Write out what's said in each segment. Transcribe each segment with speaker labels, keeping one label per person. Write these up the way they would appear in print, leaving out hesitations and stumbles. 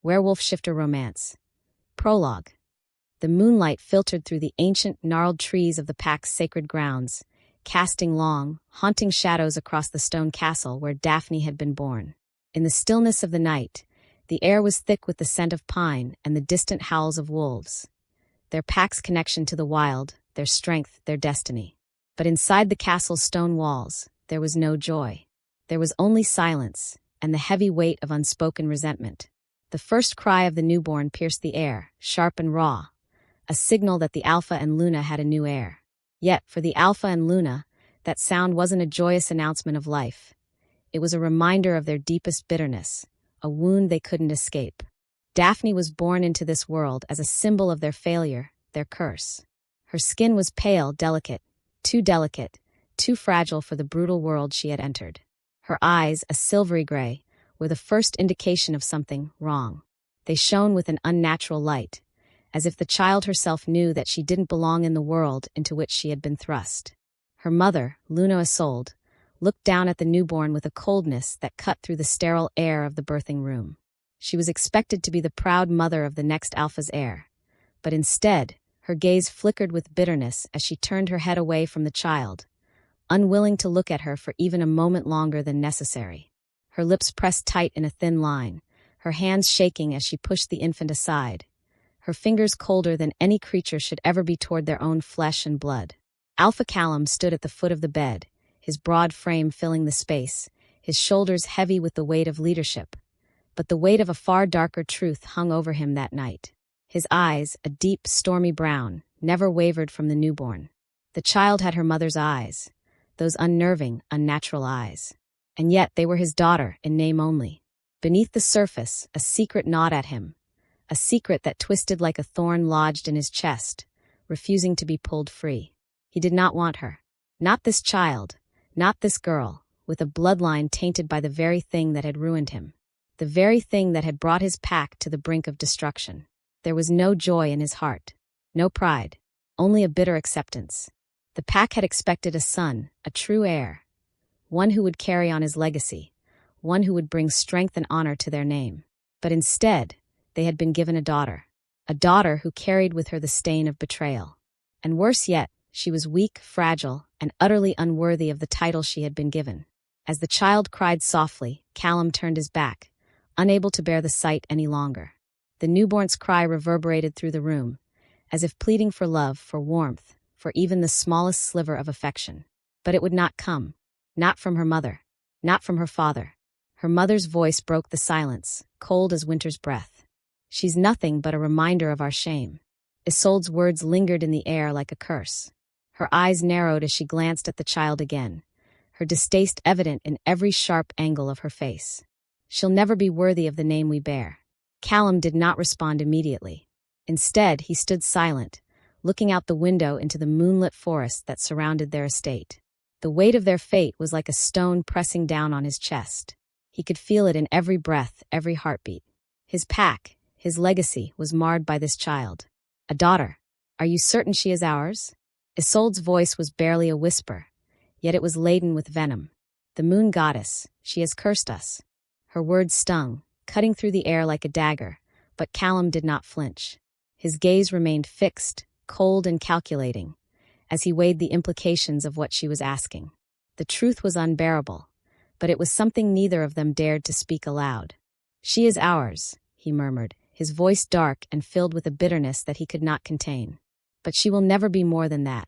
Speaker 1: Werewolf Shifter Romance. Prologue. The moonlight filtered through the ancient, gnarled trees of the pack's sacred grounds, casting long, haunting shadows across the stone castle where Daphne had been born. In the stillness of the night, the air was thick with the scent of pine and the distant howls of wolves. Their pack's connection to the wild, their strength, their destiny. But inside the castle's stone walls, there was no joy. There was only silence and the heavy weight of unspoken resentment. The first cry of the newborn pierced the air, sharp and raw, a signal that the Alpha and Luna had a new heir. Yet, for the Alpha and Luna, that sound wasn't a joyous announcement of life. It was a reminder of their deepest bitterness, a wound they couldn't escape. Daphne was born into this world as a symbol of their failure, their curse. Her skin was pale, delicate, too fragile for the brutal world she had entered. Her eyes, a silvery gray, were the first indication of something wrong. They shone with an unnatural light, as if the child herself knew that she didn't belong in the world into which she had been thrust. Her mother, Luna Isolde, looked down at the newborn with a coldness that cut through the sterile air of the birthing room. She was expected to be the proud mother of the next Alpha's heir, but instead, her gaze flickered with bitterness as she turned her head away from the child, unwilling to look at her for even a moment longer than necessary. Her lips pressed tight in a thin line, her hands shaking as she pushed the infant aside, her fingers colder than any creature should ever be toward their own flesh and blood. Alpha Callum stood at the foot of the bed, his broad frame filling the space, his shoulders heavy with the weight of leadership. But the weight of a far darker truth hung over him that night. His eyes, a deep, stormy brown, never wavered from the newborn. The child had her mother's eyes, those unnerving, unnatural eyes. And yet they were his daughter, in name only. Beneath the surface, a secret gnawed at him, a secret that twisted like a thorn lodged in his chest, refusing to be pulled free. He did not want her. Not this child, not this girl, with a bloodline tainted by the very thing that had ruined him, the very thing that had brought his pack to the brink of destruction. There was no joy in his heart, no pride, only a bitter acceptance. The pack had expected a son, a true heir, one who would carry on his legacy, one who would bring strength and honor to their name. But instead, they had been given a daughter who carried with her the stain of betrayal. And worse yet, she was weak, fragile, and utterly unworthy of the title she had been given. As the child cried softly, Callum turned his back, unable to bear the sight any longer. The newborn's cry reverberated through the room, as if pleading for love, for warmth, for even the smallest sliver of affection. But it would not come. Not from her mother, not from her father. Her mother's voice broke the silence, cold as winter's breath. She's nothing but a reminder of our shame. Isolde's words lingered in the air like a curse. Her eyes narrowed as she glanced at the child again, her distaste evident in every sharp angle of her face. She'll never be worthy of the name we bear. Callum did not respond immediately. Instead, he stood silent, looking out the window into the moonlit forest that surrounded their estate. The weight of their fate was like a stone pressing down on his chest. He could feel it in every breath, every heartbeat. His pack, his legacy, was marred by this child. A daughter. Are you certain she is ours? Isolde's voice was barely a whisper, yet it was laden with venom. The moon goddess, she has cursed us. Her words stung, cutting through the air like a dagger, but Callum did not flinch. His gaze remained fixed, cold and calculating, as he weighed the implications of what she was asking. The truth was unbearable, but it was something neither of them dared to speak aloud. She is ours, he murmured, his voice dark and filled with a bitterness that he could not contain. But she will never be more than that.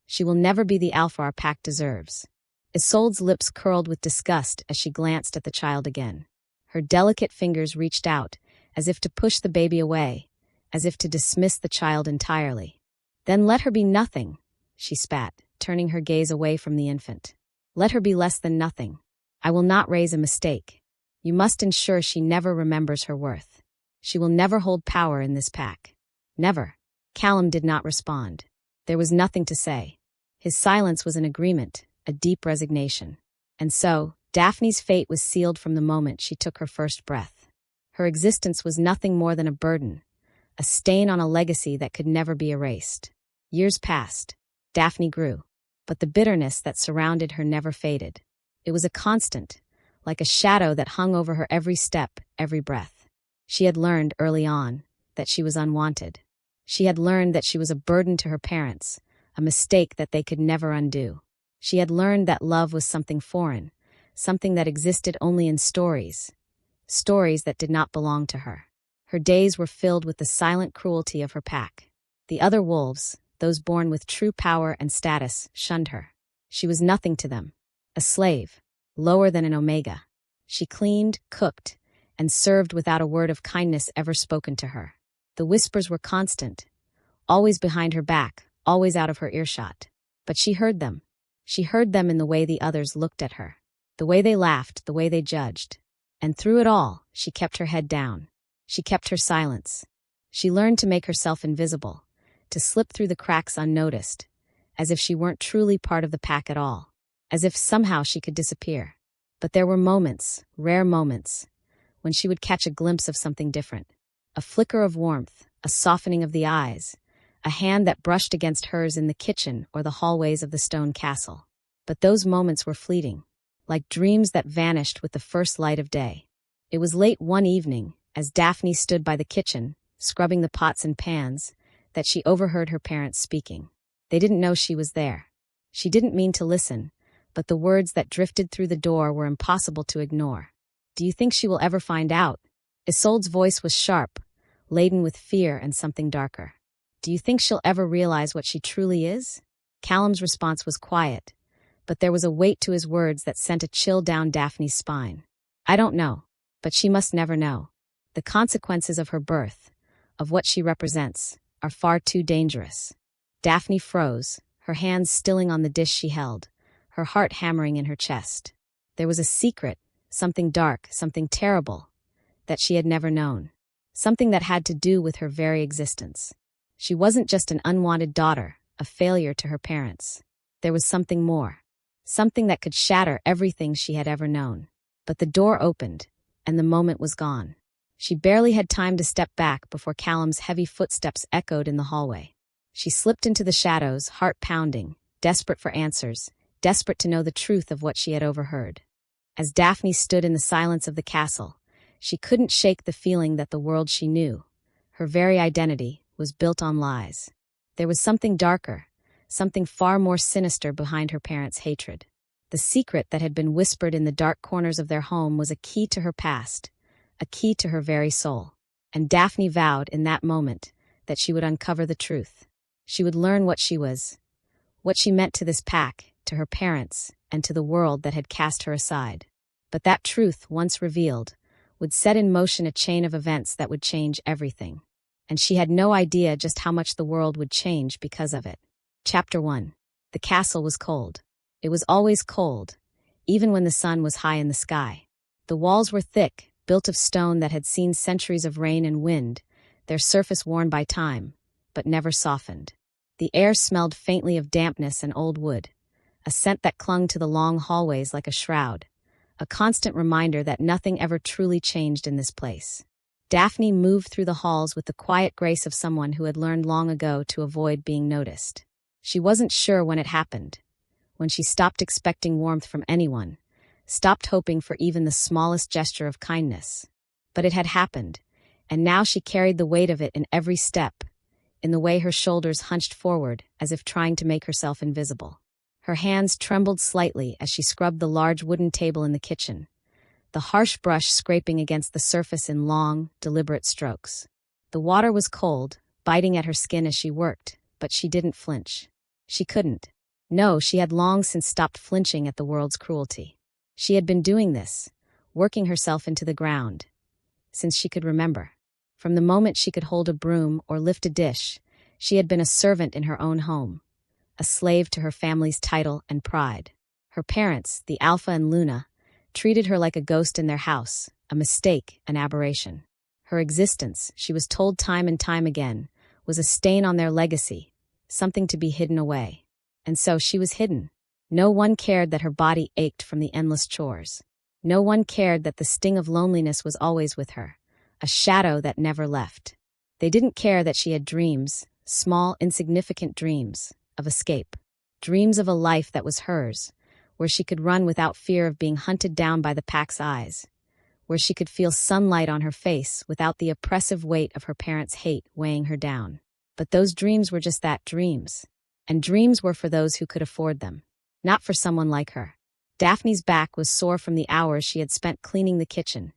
Speaker 1: She will never be the Alpha our pack deserves. Isolde's lips curled with disgust as she glanced at the child again. Her delicate fingers reached out, as if to push the baby away, as if to dismiss the child entirely. Then let her be nothing, she spat, turning her gaze away from the infant. Let her be less than nothing. I will not raise a mistake. You must ensure she never remembers her worth. She will never hold power in this pack. Never. Callum did not respond. There was nothing to say. His silence was an agreement, a deep resignation. And so, Daphne's fate was sealed from the moment she took her first breath. Her existence was nothing more than a burden, a stain on a legacy that could never be erased. Years passed. Daphne grew, but the bitterness that surrounded her never faded. It was a constant, like a shadow that hung over her every step, every breath. She had learned early on that she was unwanted. She had learned that she was a burden to her parents, a mistake that they could never undo. She had learned that love was something foreign, something that existed only in stories, stories that did not belong to her. Her days were filled with the silent cruelty of her pack. The other wolves, those born with true power and status, shunned her. She was nothing to them, a slave, lower than an omega. She cleaned, cooked, and served without a word of kindness ever spoken to her. The whispers were constant, always behind her back, always out of her earshot. But she heard them. She heard them in the way the others looked at her, the way they laughed, the way they judged. And through it all, she kept her head down. She kept her silence. She learned to make herself invisible, to slip through the cracks unnoticed, as if she weren't truly part of the pack at all, as if somehow she could disappear. But there were moments, rare moments, when she would catch a glimpse of something different. A flicker of warmth, a softening of the eyes, a hand that brushed against hers in the kitchen or the hallways of the stone castle. But those moments were fleeting, like dreams that vanished with the first light of day. It was late one evening, as Daphne stood by the kitchen, scrubbing the pots and pans, that she overheard her parents speaking. They didn't know she was there. She didn't mean to listen, but the words that drifted through the door were impossible to ignore. "Do you think she will ever find out?" Isolde's voice was sharp, laden with fear and something darker. "Do you think she'll ever realize what she truly is?" Callum's response was quiet, but there was a weight to his words that sent a chill down Daphne's spine. "I don't know, but she must never know. The consequences of her birth, of what she represents, are far too dangerous." Daphne froze, her hands stilling on the dish she held, her heart hammering in her chest. There was a secret, something dark, something terrible, that she had never known. Something that had to do with her very existence. She wasn't just an unwanted daughter, a failure to her parents. There was something more. Something that could shatter everything she had ever known. But the door opened, and the moment was gone. She barely had time to step back before Callum's heavy footsteps echoed in the hallway. She slipped into the shadows, heart pounding, desperate for answers, desperate to know the truth of what she had overheard. As Daphne stood in the silence of the castle, she couldn't shake the feeling that the world she knew, her very identity, was built on lies. There was something darker, something far more sinister behind her parents' hatred. The secret that had been whispered in the dark corners of their home was a key to her past, a key to her very soul. And Daphne vowed in that moment that she would uncover the truth. She would learn what she was, what she meant to this pack, to her parents, and to the world that had cast her aside. But that truth, once revealed, would set in motion a chain of events that would change everything. And she had no idea just how much the world would change because of it. Chapter 1. The castle was cold. It was always cold, even when the sun was high in the sky. The walls were thick, built of stone that had seen centuries of rain and wind, their surface worn by time, but never softened. The air smelled faintly of dampness and old wood, a scent that clung to the long hallways like a shroud, a constant reminder that nothing ever truly changed in this place. Daphne moved through the halls with the quiet grace of someone who had learned long ago to avoid being noticed. She wasn't sure when it happened, when she stopped expecting warmth from anyone, stopped hoping for even the smallest gesture of kindness. But it had happened, and now she carried the weight of it in every step, in the way her shoulders hunched forward as if trying to make herself invisible. Her hands trembled slightly as she scrubbed the large wooden table in the kitchen, the harsh brush scraping against the surface in long, deliberate strokes. The water was cold, biting at her skin as she worked, but she didn't flinch. She couldn't. No, she had long since stopped flinching at the world's cruelty. She had been doing this, working herself into the ground, since she could remember. From the moment she could hold a broom or lift a dish, she had been a servant in her own home, a slave to her family's title and pride. Her parents, the Alpha and Luna, treated her like a ghost in their house, a mistake, an aberration. Her existence, she was told time and time again, was a stain on their legacy, something to be hidden away. And so she was hidden. No one cared that her body ached from the endless chores. No one cared that the sting of loneliness was always with her, a shadow that never left. They didn't care that she had dreams, small, insignificant dreams, of escape. Dreams of a life that was hers, where she could run without fear of being hunted down by the pack's eyes, where she could feel sunlight on her face without the oppressive weight of her parents' hate weighing her down. But those dreams were just that, dreams. And dreams were for those who could afford them, not for someone like her. Daphne's back was sore from the hours she had spent cleaning the kitchen,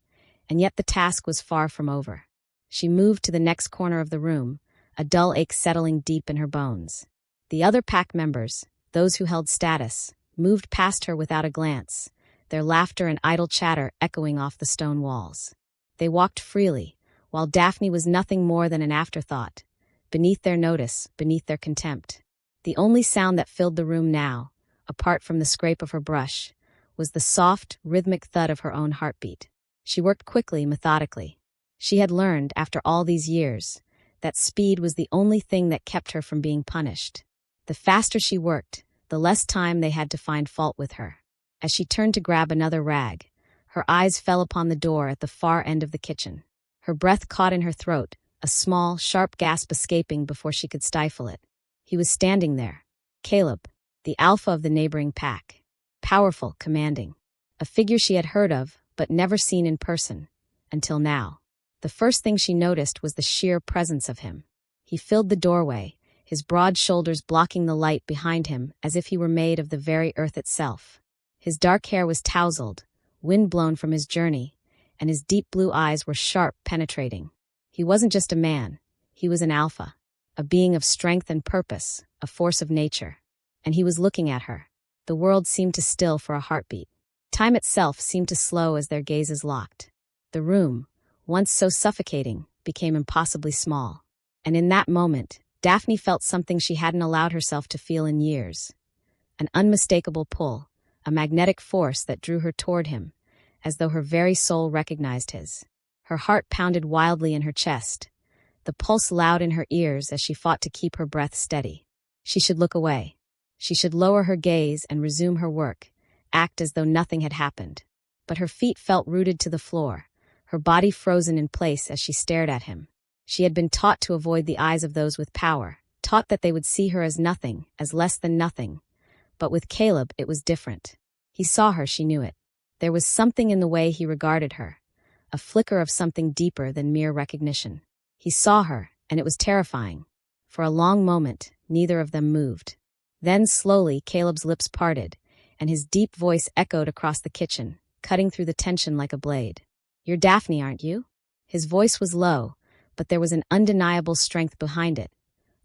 Speaker 1: and yet the task was far from over. She moved to the next corner of the room, a dull ache settling deep in her bones. The other pack members, those who held status, moved past her without a glance, their laughter and idle chatter echoing off the stone walls. They walked freely, while Daphne was nothing more than an afterthought, beneath their notice, beneath their contempt. The only sound that filled the room now, apart from the scrape of her brush, was the soft, rhythmic thud of her own heartbeat. She worked quickly, methodically. She had learned, after all these years, that speed was the only thing that kept her from being punished. The faster she worked, the less time they had to find fault with her. As she turned to grab another rag, her eyes fell upon the door at the far end of the kitchen. Her breath caught in her throat, a small, sharp gasp escaping before she could stifle it. He was standing there. Caleb, the alpha of the neighboring pack. Powerful, commanding. A figure she had heard of, but never seen in person. Until now. The first thing she noticed was the sheer presence of him. He filled the doorway, his broad shoulders blocking the light behind him as if he were made of the very earth itself. His dark hair was tousled, wind-blown from his journey, and his deep blue eyes were sharp, penetrating. He wasn't just a man, he was an alpha, a being of strength and purpose, a force of nature. And he was looking at her. The world seemed to still for a heartbeat. Time itself seemed to slow as their gazes locked. The room, once so suffocating, became impossibly small. And in that moment, Daphne felt something she hadn't allowed herself to feel in years. An unmistakable pull, a magnetic force that drew her toward him, as though her very soul recognized his. Her heart pounded wildly in her chest, the pulse loud in her ears as she fought to keep her breath steady. She should look away. She should lower her gaze and resume her work, act as though nothing had happened. But her feet felt rooted to the floor, her body frozen in place as she stared at him. She had been taught to avoid the eyes of those with power, taught that they would see her as nothing, as less than nothing. But with Caleb, it was different. He saw her, she knew it. There was something in the way he regarded her, a flicker of something deeper than mere recognition. He saw her, and it was terrifying. For a long moment, neither of them moved. Then slowly, Caleb's lips parted, and his deep voice echoed across the kitchen, cutting through the tension like a blade. "You're Daphne, aren't you?" His voice was low, but there was an undeniable strength behind it,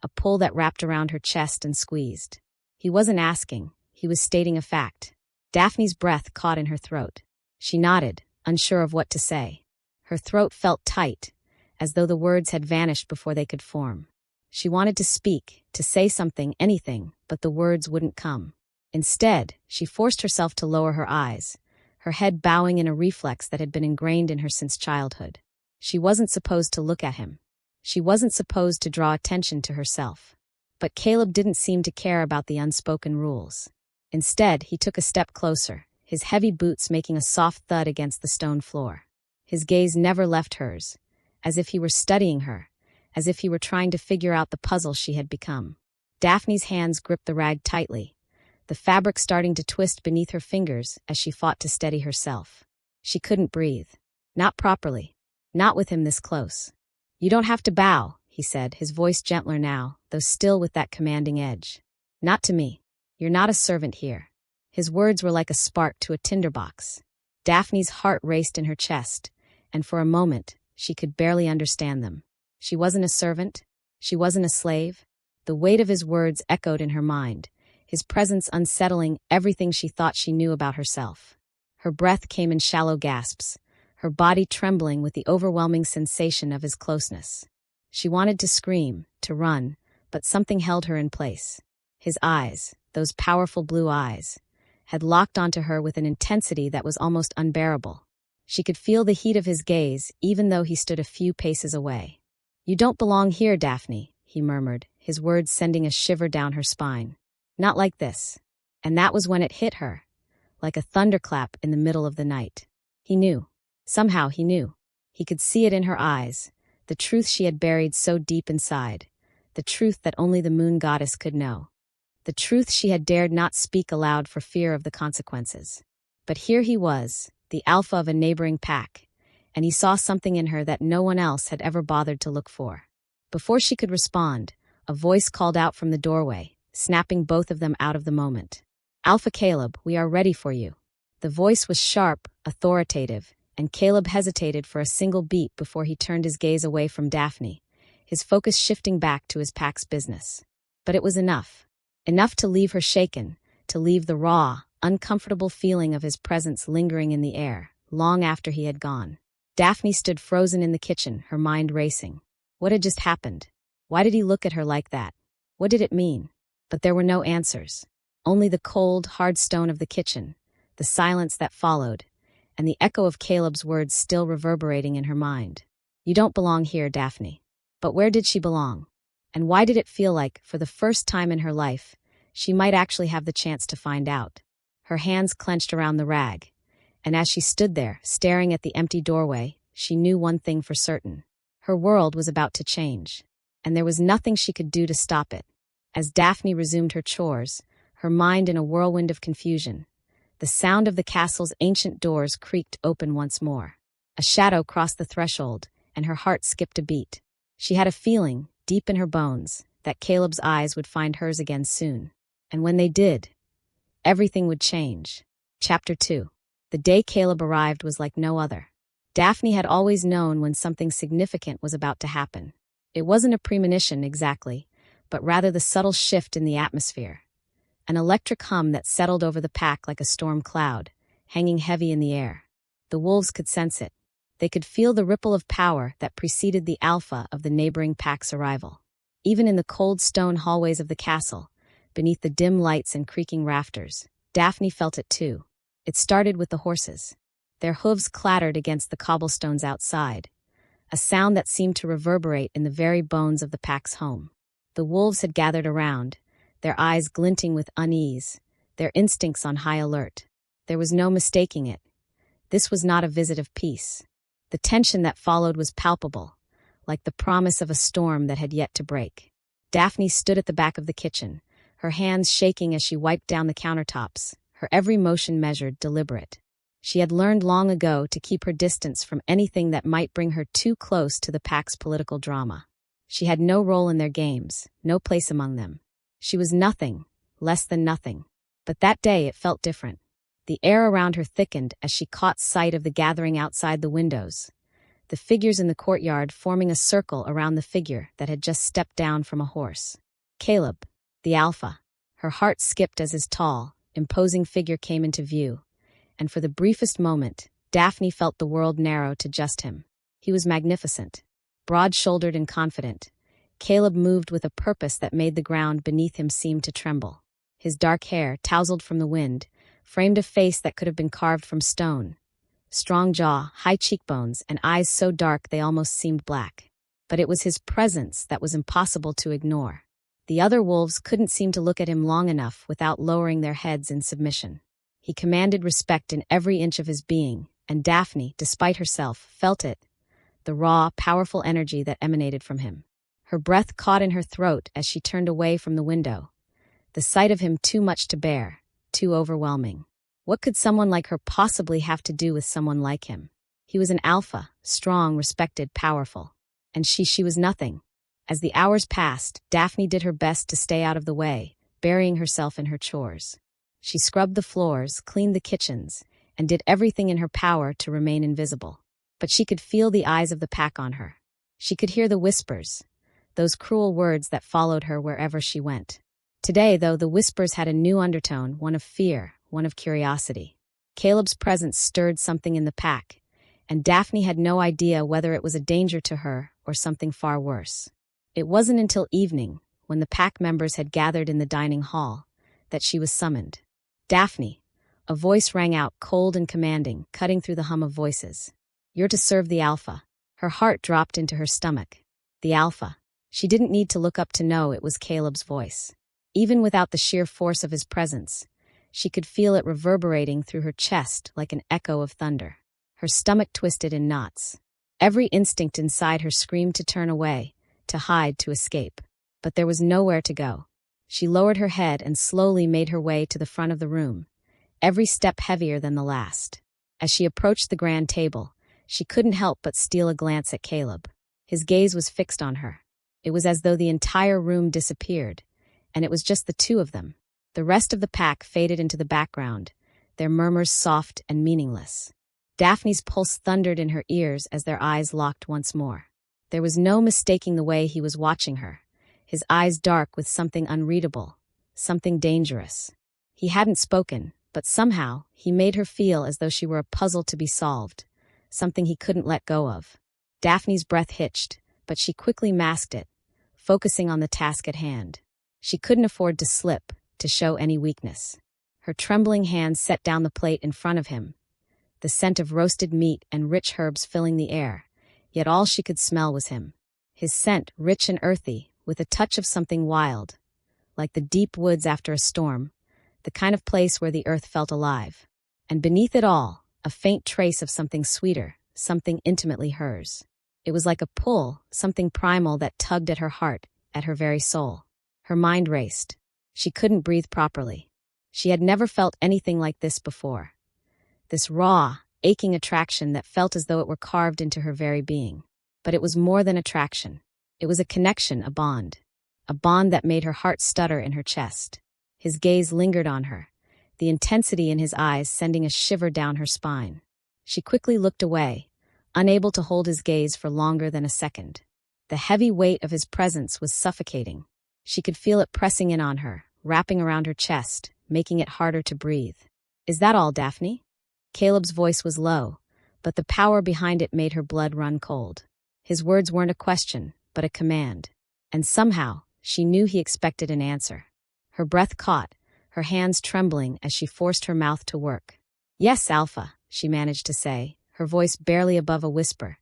Speaker 1: a pull that wrapped around her chest and squeezed. He wasn't asking, he was stating a fact. Daphne's breath caught in her throat. She nodded, unsure of what to say. Her throat felt tight, as though the words had vanished before they could form. She wanted to speak, to say something, anything, but the words wouldn't come. Instead, she forced herself to lower her eyes, her head bowing in a reflex that had been ingrained in her since childhood. She wasn't supposed to look at him. She wasn't supposed to draw attention to herself. But Caleb didn't seem to care about the unspoken rules. Instead, he took a step closer, his heavy boots making a soft thud against the stone floor. His gaze never left hers, as if he were studying her, as if he were trying to figure out the puzzle she had become. Daphne's hands gripped the rag tightly, the fabric starting to twist beneath her fingers as she fought to steady herself. She couldn't breathe. Not properly. Not with him this close. "You don't have to bow," he said, his voice gentler now, though still with that commanding edge. "Not to me. You're not a servant here." His words were like a spark to a tinderbox. Daphne's heart raced in her chest, and for a moment, she could barely understand them. She wasn't a servant. She wasn't a slave. The weight of his words echoed in her mind, his presence unsettling everything she thought she knew about herself. Her breath came in shallow gasps, her body trembling with the overwhelming sensation of his closeness. She wanted to scream, to run, but something held her in place. His eyes, those powerful blue eyes, had locked onto her with an intensity that was almost unbearable. She could feel the heat of his gaze, even though he stood a few paces away. "You don't belong here, Daphne," he murmured, his words sending a shiver down her spine. "Not like this." And that was when it hit her, like a thunderclap in the middle of the night. He knew. Somehow he knew. He could see it in her eyes, the truth she had buried so deep inside, the truth that only the moon goddess could know, the truth she had dared not speak aloud for fear of the consequences. But here he was, the alpha of a neighboring pack, and he saw something in her that no one else had ever bothered to look for. Before she could respond, a voice called out from the doorway, snapping both of them out of the moment. "Alpha Caleb, we are ready for you." The voice was sharp, authoritative, and Caleb hesitated for a single beat before he turned his gaze away from Daphne, his focus shifting back to his pack's business. But it was enough. Enough to leave her shaken, to leave the raw, uncomfortable feeling of his presence lingering in the air, long after he had gone. Daphne stood frozen in the kitchen, her mind racing. What had just happened? Why did he look at her like that? What did it mean? But there were no answers. Only the cold, hard stone of the kitchen, the silence that followed, and the echo of Caleb's words still reverberating in her mind. "You don't belong here, Daphne." But where did she belong? And why did it feel like, for the first time in her life, she might actually have the chance to find out? Her hands clenched around the rag, and as she stood there, staring at the empty doorway, she knew one thing for certain. Her world was about to change, and there was nothing she could do to stop it. As Daphne resumed her chores, her mind in a whirlwind of confusion, the sound of the castle's ancient doors creaked open once more. A shadow crossed the threshold, and her heart skipped a beat. She had a feeling, deep in her bones, that Caleb's eyes would find hers again soon. And when they did, everything would change. Chapter 2. The day Caleb arrived was like no other. Daphne had always known when something significant was about to happen. It wasn't a premonition exactly, but rather the subtle shift in the atmosphere. An electric hum that settled over the pack like a storm cloud, hanging heavy in the air. The wolves could sense it. They could feel the ripple of power that preceded the alpha of the neighboring pack's arrival. Even in the cold stone hallways of the castle, beneath the dim lights and creaking rafters, Daphne felt it too. It started with the horses. Their hooves clattered against the cobblestones outside, a sound that seemed to reverberate in the very bones of the pack's home. The wolves had gathered around, their eyes glinting with unease, their instincts on high alert. There was no mistaking it. This was not a visit of peace. The tension that followed was palpable, like the promise of a storm that had yet to break. Daphne stood at the back of the kitchen, her hands shaking as she wiped down the countertops, her every motion measured, deliberate. She had learned long ago to keep her distance from anything that might bring her too close to the pack's political drama. She had no role in their games, no place among them. She was nothing, less than nothing. But that day it felt different. The air around her thickened as she caught sight of the gathering outside the windows, the figures in the courtyard forming a circle around the figure that had just stepped down from a horse. Caleb, the alpha. Her heart skipped as his tall, imposing figure came into view, and for the briefest moment, Daphne felt the world narrow to just him. He was magnificent, broad-shouldered and confident. Caleb moved with a purpose that made the ground beneath him seem to tremble. His dark hair, tousled from the wind, framed a face that could have been carved from stone. Strong jaw, high cheekbones, and eyes so dark they almost seemed black. But it was his presence that was impossible to ignore. The other wolves couldn't seem to look at him long enough without lowering their heads in submission. He commanded respect in every inch of his being, and Daphne, despite herself, felt it, the raw, powerful energy that emanated from him. Her breath caught in her throat as she turned away from the window. The sight of him too much to bear, too overwhelming. What could someone like her possibly have to do with someone like him? He was an alpha, strong, respected, powerful. And she was nothing. As the hours passed, Daphne did her best to stay out of the way, burying herself in her chores. She scrubbed the floors, cleaned the kitchens, and did everything in her power to remain invisible. But she could feel the eyes of the pack on her. She could hear the whispers, those cruel words that followed her wherever she went. Today, though, the whispers had a new undertone, one of fear, one of curiosity. Caleb's presence stirred something in the pack, and Daphne had no idea whether it was a danger to her or something far worse. It wasn't until evening, when the pack members had gathered in the dining hall, that she was summoned. "Daphne," a voice rang out cold and commanding, cutting through the hum of voices. "You're to serve the alpha." Her heart dropped into her stomach. The alpha. She didn't need to look up to know it was Caleb's voice. Even without the sheer force of his presence, she could feel it reverberating through her chest like an echo of thunder. Her stomach twisted in knots. Every instinct inside her screamed to turn away, to hide, to escape. But there was nowhere to go. She lowered her head and slowly made her way to the front of the room, every step heavier than the last. As she approached the grand table, She couldn't help but steal a glance at Caleb. His gaze was fixed on her. It was as though the entire room disappeared, and it was just the two of them. The rest of the pack faded into the background, their murmurs soft and meaningless. Daphne's pulse thundered in her ears as their eyes locked once more. There was no mistaking the way he was watching her, his eyes dark with something unreadable, something dangerous. He hadn't spoken, but somehow he made her feel as though she were a puzzle to be solved, something he couldn't let go of. Daphne's breath hitched, but she quickly masked it, focusing on the task at hand. She couldn't afford to slip, to show any weakness. Her trembling hands set down the plate in front of him, the scent of roasted meat and rich herbs filling the air, yet all she could smell was him. His scent, rich and earthy, with a touch of something wild, like the deep woods after a storm, the kind of place where the earth felt alive. And beneath it all, a faint trace of something sweeter, something intimately hers. It was like a pull, something primal that tugged at her heart, at her very soul. Her mind raced. She couldn't breathe properly. She had never felt anything like this before. This raw, aching attraction that felt as though it were carved into her very being. But it was more than attraction. It was a connection, a bond that made her heart stutter in her chest. His gaze lingered on her, the intensity in his eyes sending a shiver down her spine. She quickly looked away, unable to hold his gaze for longer than a second. The heavy weight of his presence was suffocating. She could feel it pressing in on her, wrapping around her chest, making it harder to breathe. "Is that all, Daphne?" Caleb's voice was low, but the power behind it made her blood run cold. His words weren't a question, but a command. And somehow, she knew he expected an answer. Her breath caught, her hands trembling as she forced her mouth to work. "Yes, Alpha," she managed to say, her voice barely above a whisper,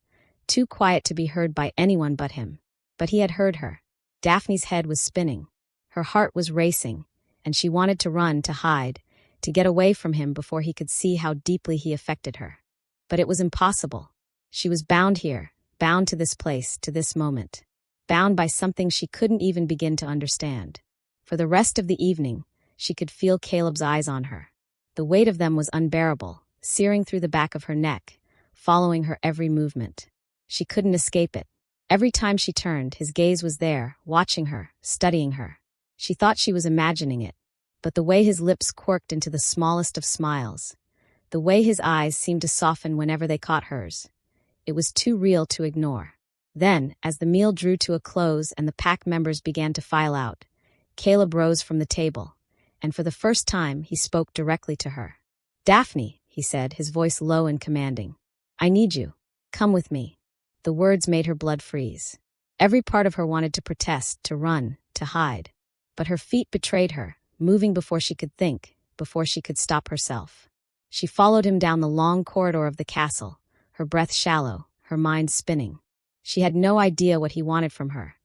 Speaker 1: too quiet to be heard by anyone but him. But he had heard her. Daphne's head was spinning. Her heart was racing, and she wanted to run, to hide, to get away from him before he could see how deeply he affected her. But it was impossible. She was bound here, bound to this place, to this moment. Bound by something she couldn't even begin to understand. For the rest of the evening, she could feel Caleb's eyes on her. The weight of them was unbearable, searing through the back of her neck, following her every movement. She couldn't escape it. Every time she turned, his gaze was there, watching her, studying her. She thought she was imagining it, but the way his lips quirked into the smallest of smiles, the way his eyes seemed to soften whenever they caught hers, it was too real to ignore. Then, as the meal drew to a close and the pack members began to file out, Caleb rose from the table, and for the first time he spoke directly to her. "Daphne," he said, his voice low and commanding. "I need you. Come with me." The words made her blood freeze. Every part of her wanted to protest, to run, to hide. But her feet betrayed her, moving before she could think, before she could stop herself. She followed him down the long corridor of the castle, her breath shallow, her mind spinning. She had no idea what he wanted from her,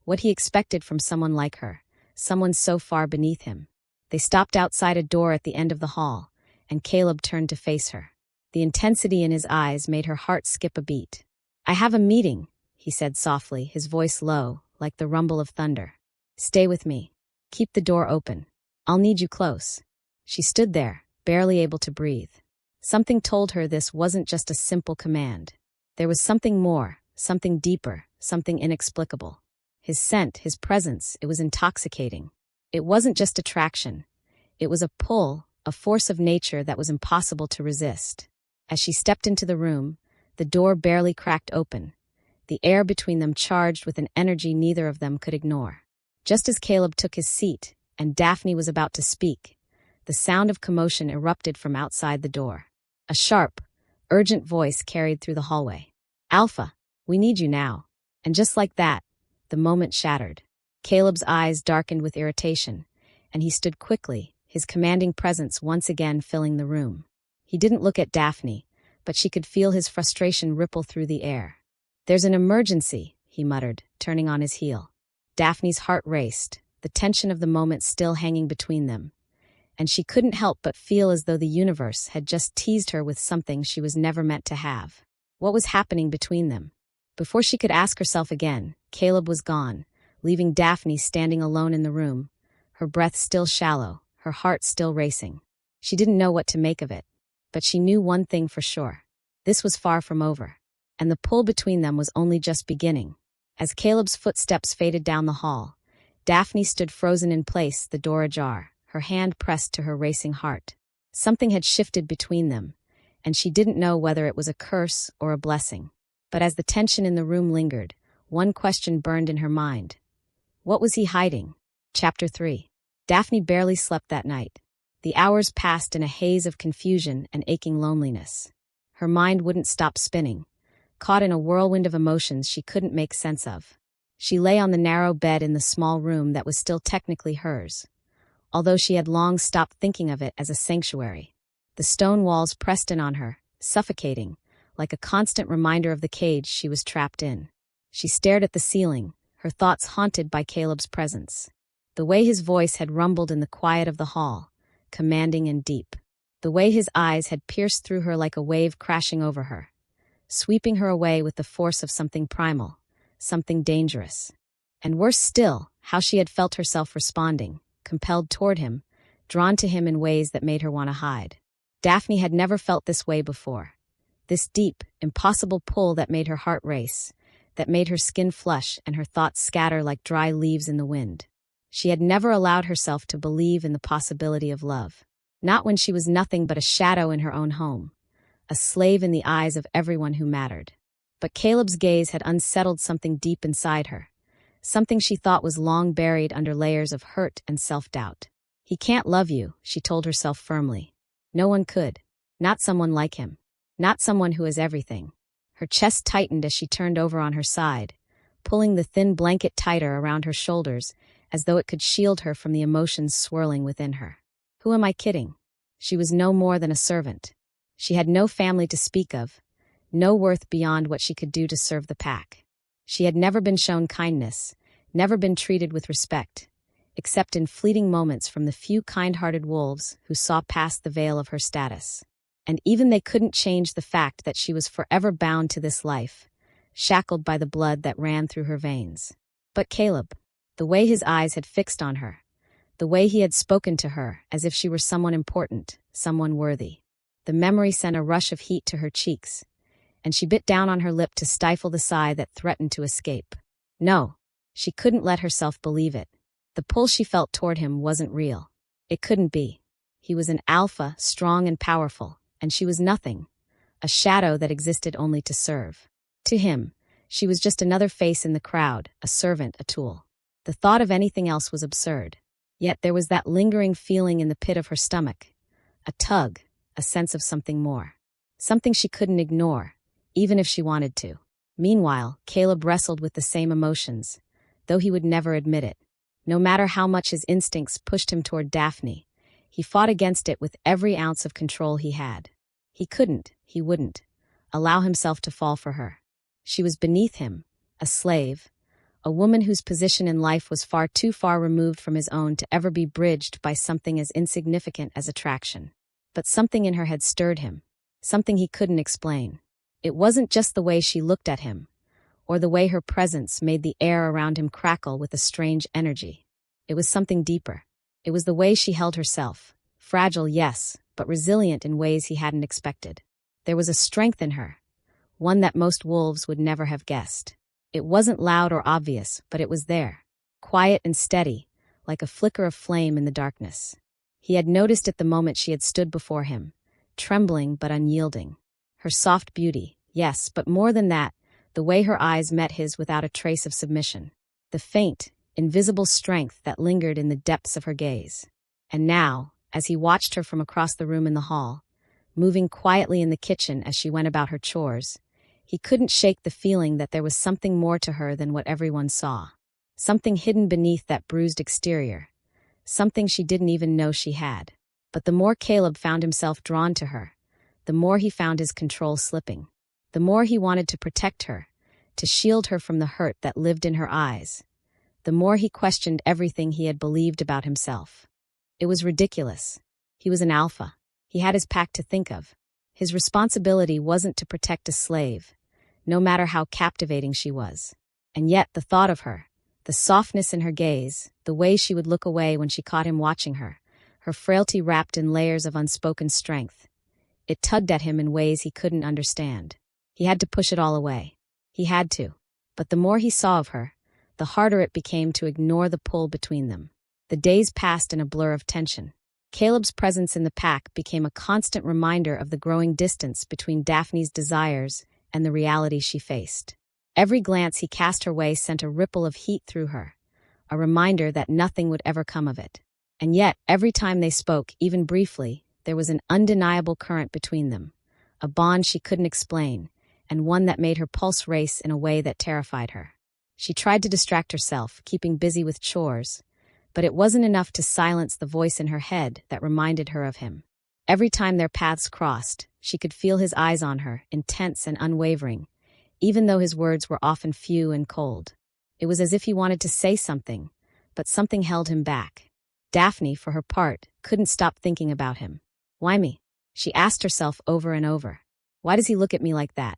Speaker 1: what he expected from someone like her, someone so far beneath him. They stopped outside a door at the end of the hall, and Caleb turned to face her. The intensity in his eyes made her heart skip a beat. "I have a meeting," he said softly, his voice low, like the rumble of thunder. "Stay with me. Keep the door open. I'll need you close." She stood there, barely able to breathe. Something told her this wasn't just a simple command. There was something more, something deeper, something inexplicable. His scent, his presence, it was intoxicating. It wasn't just attraction. It was a pull, a force of nature that was impossible to resist. As she stepped into the room, the door barely cracked open, the air between them charged with an energy neither of them could ignore. Just as Caleb took his seat, and Daphne was about to speak, the sound of commotion erupted from outside the door. A sharp, urgent voice carried through the hallway. "Alpha, we need you now." And just like that, the moment shattered. Caleb's eyes darkened with irritation, and he stood quickly, his commanding presence once again filling the room. He didn't look at Daphne, but she could feel his frustration ripple through the air. "There's an emergency," he muttered, turning on his heel. Daphne's heart raced, the tension of the moment still hanging between them, and she couldn't help but feel as though the universe had just teased her with something she was never meant to have. What was happening between them? Before she could ask herself again, Caleb was gone, leaving Daphne standing alone in the room, her breath still shallow, her heart still racing. She didn't know what to make of it, but she knew one thing for sure. This was far from over, and the pull between them was only just beginning. As Caleb's footsteps faded down the hall, Daphne stood frozen in place, the door ajar, her hand pressed to her racing heart. Something had shifted between them, and she didn't know whether it was a curse or a blessing. But as the tension in the room lingered, one question burned in her mind. What was he hiding? Chapter 3. Daphne barely slept that night. The hours passed in a haze of confusion and aching loneliness. Her mind wouldn't stop spinning, caught in a whirlwind of emotions she couldn't make sense of. She lay on the narrow bed in the small room that was still technically hers, although she had long stopped thinking of it as a sanctuary. The stone walls pressed in on her, suffocating, like a constant reminder of the cage she was trapped in. She stared at the ceiling, her thoughts haunted by Caleb's presence. The way his voice had rumbled in the quiet of the hall, commanding and deep. The way his eyes had pierced through her like a wave crashing over her, sweeping her away with the force of something primal, something dangerous. And worse still, how she had felt herself responding, compelled toward him, drawn to him in ways that made her want to hide. Daphne had never felt this way before. This deep, impossible pull that made her heart race, that made her skin flush and her thoughts scatter like dry leaves in the wind. She had never allowed herself to believe in the possibility of love. Not when she was nothing but a shadow in her own home, a slave in the eyes of everyone who mattered. But Caleb's gaze had unsettled something deep inside her, something she thought was long buried under layers of hurt and self-doubt. He can't love you, she told herself firmly. No one could. Not someone like him. Not someone who is everything. Her chest tightened as she turned over on her side, pulling the thin blanket tighter around her shoulders as though it could shield her from the emotions swirling within her. Who am I kidding? She was no more than a servant. She had no family to speak of, no worth beyond what she could do to serve the pack. She had never been shown kindness, never been treated with respect, except in fleeting moments from the few kind-hearted wolves who saw past the veil of her status. And even they couldn't change the fact that she was forever bound to this life, shackled by the blood that ran through her veins. But Caleb, the way his eyes had fixed on her, the way he had spoken to her as if she were someone important, someone worthy. The memory sent a rush of heat to her cheeks, and she bit down on her lip to stifle the sigh that threatened to escape. No, she couldn't let herself believe it. The pull she felt toward him wasn't real. It couldn't be. He was an alpha, strong and powerful, and she was nothing, a shadow that existed only to serve. To him, she was just another face in the crowd, a servant, a tool. The thought of anything else was absurd. Yet there was that lingering feeling in the pit of her stomach, a tug, a sense of something more. Something she couldn't ignore, even if she wanted to. Meanwhile, Caleb wrestled with the same emotions, though he would never admit it. No matter how much his instincts pushed him toward Daphne, he fought against it with every ounce of control he had. He wouldn't, allow himself to fall for her. She was beneath him, a slave, a woman whose position in life was far too far removed from his own to ever be bridged by something as insignificant as attraction. But something in her had stirred him, something he couldn't explain. It wasn't just the way she looked at him, or the way her presence made the air around him crackle with a strange energy. It was something deeper. It was the way she held herself, fragile, yes, but resilient in ways he hadn't expected. There was a strength in her, one that most wolves would never have guessed. It wasn't loud or obvious, but it was there, quiet and steady, like a flicker of flame in the darkness. He had noticed it the moment she had stood before him, trembling but unyielding. Her soft beauty, yes, but more than that, the way her eyes met his without a trace of submission. The faint, invisible strength that lingered in the depths of her gaze. And now, as he watched her from across the room in the hall, moving quietly in the kitchen as she went about her chores, he couldn't shake the feeling that there was something more to her than what everyone saw. Something hidden beneath that bruised exterior. Something she didn't even know she had. But the more Caleb found himself drawn to her, the more he found his control slipping. The more he wanted to protect her, to shield her from the hurt that lived in her eyes. The more he questioned everything he had believed about himself. It was ridiculous. He was an alpha. He had his pack to think of. His responsibility wasn't to protect a slave, no matter how captivating she was. And yet the thought of her, the softness in her gaze, the way she would look away when she caught him watching her, her frailty wrapped in layers of unspoken strength. It tugged at him in ways he couldn't understand. He had to push it all away. He had to. But the more he saw of her, the harder it became to ignore the pull between them. The days passed in a blur of tension. Caleb's presence in the pack became a constant reminder of the growing distance between Daphne's desires and the reality she faced. Every glance he cast her way sent a ripple of heat through her, a reminder that nothing would ever come of it. And yet, every time they spoke, even briefly, there was an undeniable current between them, a bond she couldn't explain, and one that made her pulse race in a way that terrified her. She tried to distract herself, keeping busy with chores, but it wasn't enough to silence the voice in her head that reminded her of him. Every time their paths crossed, she could feel his eyes on her, intense and unwavering, even though his words were often few and cold. It was as if he wanted to say something, but something held him back. Daphne, for her part, couldn't stop thinking about him. Why me? She asked herself over and over. Why does he look at me like that?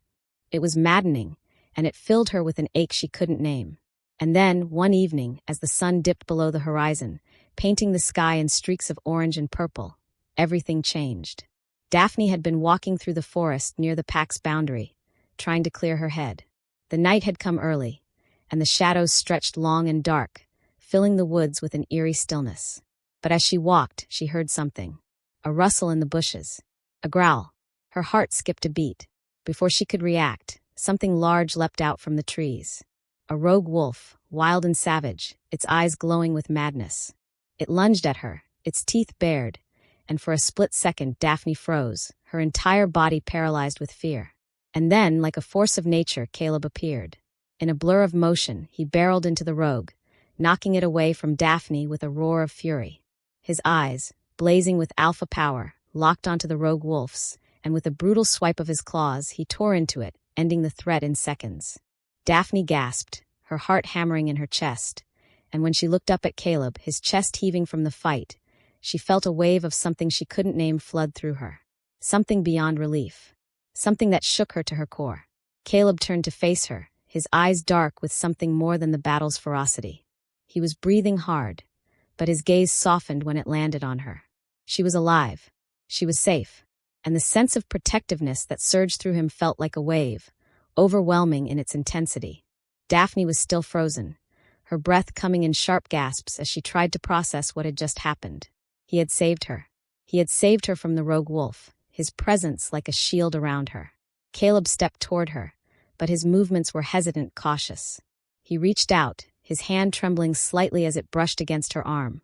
Speaker 1: It was maddening, and it filled her with an ache she couldn't name. And then, one evening, as the sun dipped below the horizon, painting the sky in streaks of orange and purple, everything changed. Daphne had been walking through the forest near the pack's boundary, trying to clear her head. The night had come early, and the shadows stretched long and dark, filling the woods with an eerie stillness. But as she walked, she heard something. A rustle in the bushes. A growl. Her heart skipped a beat. Before she could react, something large leapt out from the trees. A rogue wolf, wild and savage, its eyes glowing with madness. It lunged at her, its teeth bared, and for a split second Daphne froze, her entire body paralyzed with fear. And then, like a force of nature, Caleb appeared. In a blur of motion, he barreled into the rogue, knocking it away from Daphne with a roar of fury. His eyes, blazing with alpha power, locked onto the rogue wolf's, and with a brutal swipe of his claws, he tore into it, ending the threat in seconds. Daphne gasped, her heart hammering in her chest, and when she looked up at Caleb, his chest heaving from the fight, she felt a wave of something she couldn't name flood through her. Something beyond relief. Something that shook her to her core. Caleb turned to face her, his eyes dark with something more than the battle's ferocity. He was breathing hard, but his gaze softened when it landed on her. She was alive. She was safe. And the sense of protectiveness that surged through him felt like a wave, overwhelming in its intensity. Daphne was still frozen, her breath coming in sharp gasps as she tried to process what had just happened. He had saved her. He had saved her from the rogue wolf, his presence like a shield around her. Caleb stepped toward her, but his movements were hesitant, cautious. He reached out, his hand trembling slightly as it brushed against her arm,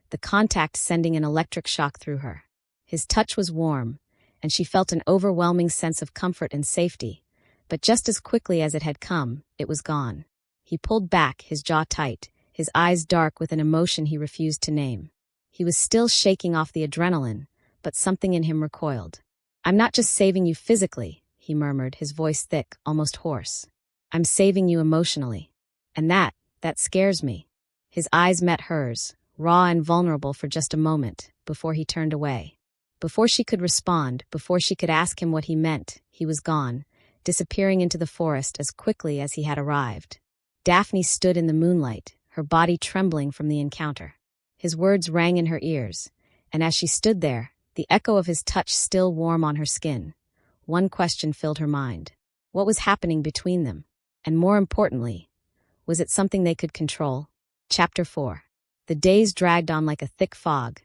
Speaker 1: the contact sending an electric shock through her. His touch was warm, and she felt an overwhelming sense of comfort and safety, but just as quickly as it had come, it was gone. He pulled back, his jaw tight, his eyes dark with an emotion he refused to name. He was still shaking off the adrenaline, but something in him recoiled. "I'm not just saving you physically," he murmured, his voice thick, almost hoarse. "I'm saving you emotionally. And that scares me." His eyes met hers, raw and vulnerable for just a moment, before he turned away. Before she could respond, before she could ask him what he meant, he was gone, disappearing into the forest as quickly as he had arrived. Daphne stood in the moonlight, her body trembling from the encounter. His words rang in her ears, and as she stood there, the echo of his touch still warm on her skin, one question filled her mind. What was happening between them? And more importantly, was it something they could control? Chapter 4. The days dragged on like a thick fog,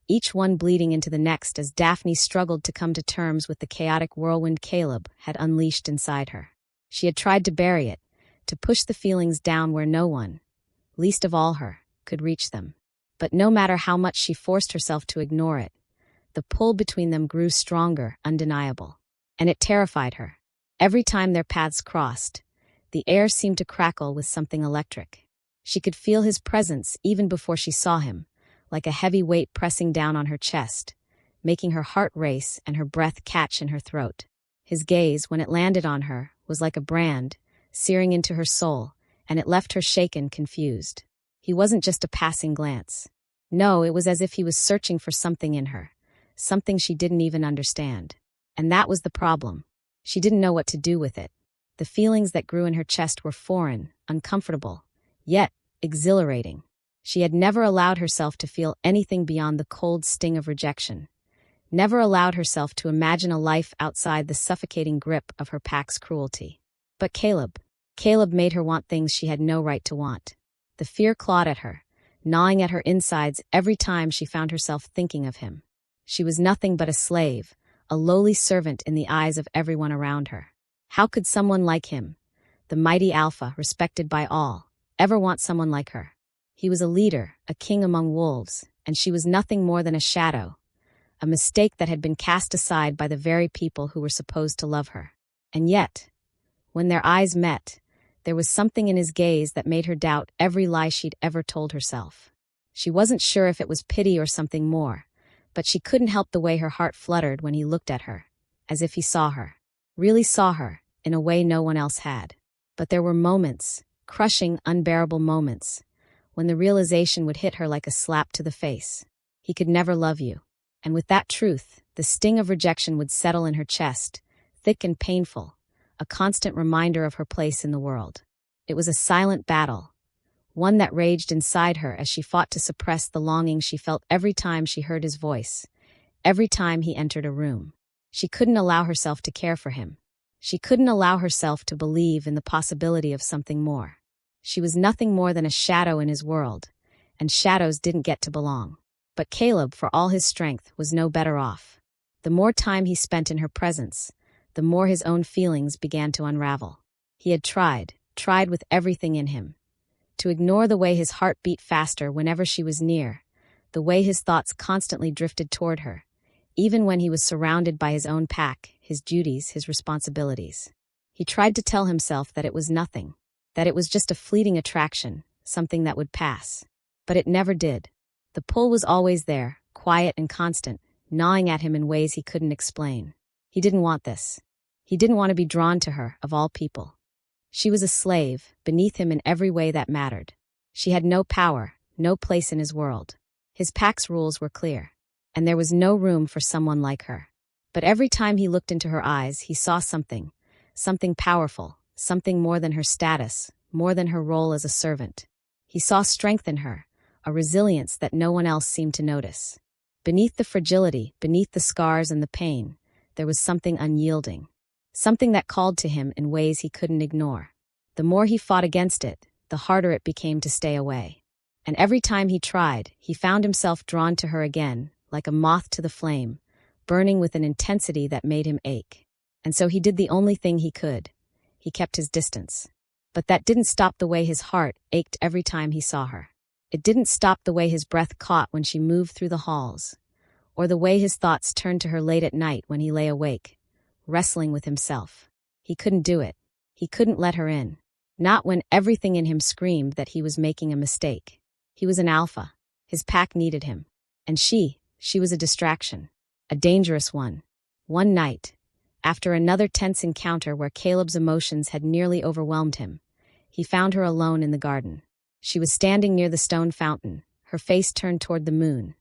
Speaker 1: each one bleeding into the next as Daphne struggled to come to terms with the chaotic whirlwind Caleb had unleashed inside her. She had tried to bury it, to push the feelings down where no one, least of all her, could reach them. But no matter how much she forced herself to ignore it, the pull between them grew stronger, undeniable. And it terrified her. Every time their paths crossed, the air seemed to crackle with something electric. She could feel his presence even before she saw him, like a heavy weight pressing down on her chest, making her heart race and her breath catch in her throat. His gaze, when it landed on her, was like a brand, searing into her soul, and it left her shaken, confused. He wasn't just a passing glance. No, it was as if he was searching for something in her, something she didn't even understand. And that was the problem. She didn't know what to do with it. The feelings that grew in her chest were foreign, uncomfortable, yet exhilarating. She had never allowed herself to feel anything beyond the cold sting of rejection. never allowed herself to imagine a life outside the suffocating grip of her pack's cruelty. But Caleb made her want things she had no right to want. The fear clawed at her, gnawing at her insides every time she found herself thinking of him. She was nothing but a slave, a lowly servant in the eyes of everyone around her. How could someone like him, the mighty alpha respected by all, ever want someone like her? He was a leader, a king among wolves, and she was nothing more than a shadow, a mistake that had been cast aside by the very people who were supposed to love her. And yet, when their eyes met, there was something in his gaze that made her doubt every lie she'd ever told herself. She wasn't sure if it was pity or something more, but she couldn't help the way her heart fluttered when he looked at her, as if he saw her, really saw her, in a way no one else had. But there were moments, crushing, unbearable moments, when the realization would hit her like a slap to the face. He could never love you. And with that truth, the sting of rejection would settle in her chest, thick and painful, a constant reminder of her place in the world. It was a silent battle, one that raged inside her as she fought to suppress the longing she felt every time she heard his voice, every time he entered a room. She couldn't allow herself to care for him. She couldn't allow herself to believe in the possibility of something more. She was nothing more than a shadow in his world, and shadows didn't get to belong. But Caleb, for all his strength, was no better off. The more time he spent in her presence, the more his own feelings began to unravel. He had tried with everything in him, to ignore the way his heart beat faster whenever she was near, the way his thoughts constantly drifted toward her, even when he was surrounded by his own pack, his duties, his responsibilities. He tried to tell himself that it was nothing, that it was just a fleeting attraction, something that would pass. But it never did. The pull was always there, quiet and constant, gnawing at him in ways he couldn't explain. He didn't want this. He didn't want to be drawn to her, of all people. She was a slave, beneath him in every way that mattered. She had no power, no place in his world. His pack's rules were clear, and there was no room for someone like her. But every time he looked into her eyes, he saw something powerful, something more than her status, more than her role as a servant. He saw strength in her, a resilience that no one else seemed to notice. Beneath the fragility, beneath the scars and the pain, there was something unyielding, something that called to him in ways he couldn't ignore. The more he fought against it, the harder it became to stay away. And every time he tried, he found himself drawn to her again, like a moth to the flame, burning with an intensity that made him ache. And so he did the only thing he could. He kept his distance. But that didn't stop the way his heart ached every time he saw her. It didn't stop the way his breath caught when she moved through the halls, or the way his thoughts turned to her late at night when he lay awake, wrestling with himself. He couldn't do it. He couldn't let her in. Not when everything in him screamed that he was making a mistake. He was an alpha. His pack needed him. And she was a distraction. A dangerous one. One night, after another tense encounter where Caleb's emotions had nearly overwhelmed him, he found her alone in the garden. She was standing near the stone fountain, her face turned toward the moon,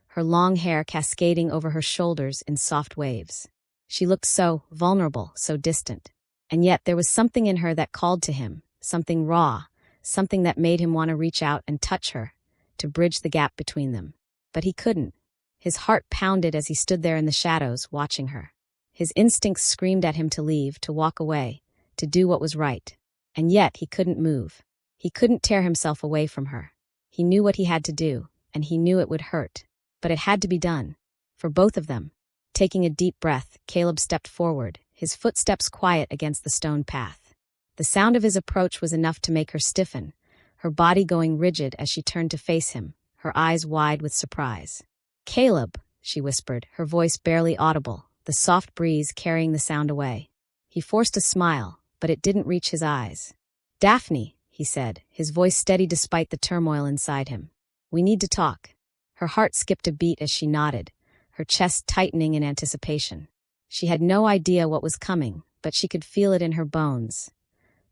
Speaker 1: her long hair cascading over her shoulders in soft waves. She looked so vulnerable, so distant. And yet there was something in her that called to him, something raw, something that made him want to reach out and touch her, to bridge the gap between them. But he couldn't. His heart pounded as he stood there in the shadows, watching her. His instincts screamed at him to leave, to walk away, to do what was right. And yet he couldn't move. He couldn't tear himself away from her. He knew what he had to do, and he knew it would hurt. But it had to be done. For both of them. Taking a deep breath, Caleb stepped forward, his footsteps quiet against the stone path. The sound of his approach was enough to make her stiffen, her body going rigid as she turned to face him, her eyes wide with surprise. "Caleb," she whispered, her voice barely audible, the soft breeze carrying the sound away. He forced a smile, but it didn't reach his eyes. "Daphne," he said, his voice steady despite the turmoil inside him. "We need to talk." Her heart skipped a beat as she nodded, her chest tightening in anticipation. She had no idea what was coming, but she could feel it in her bones.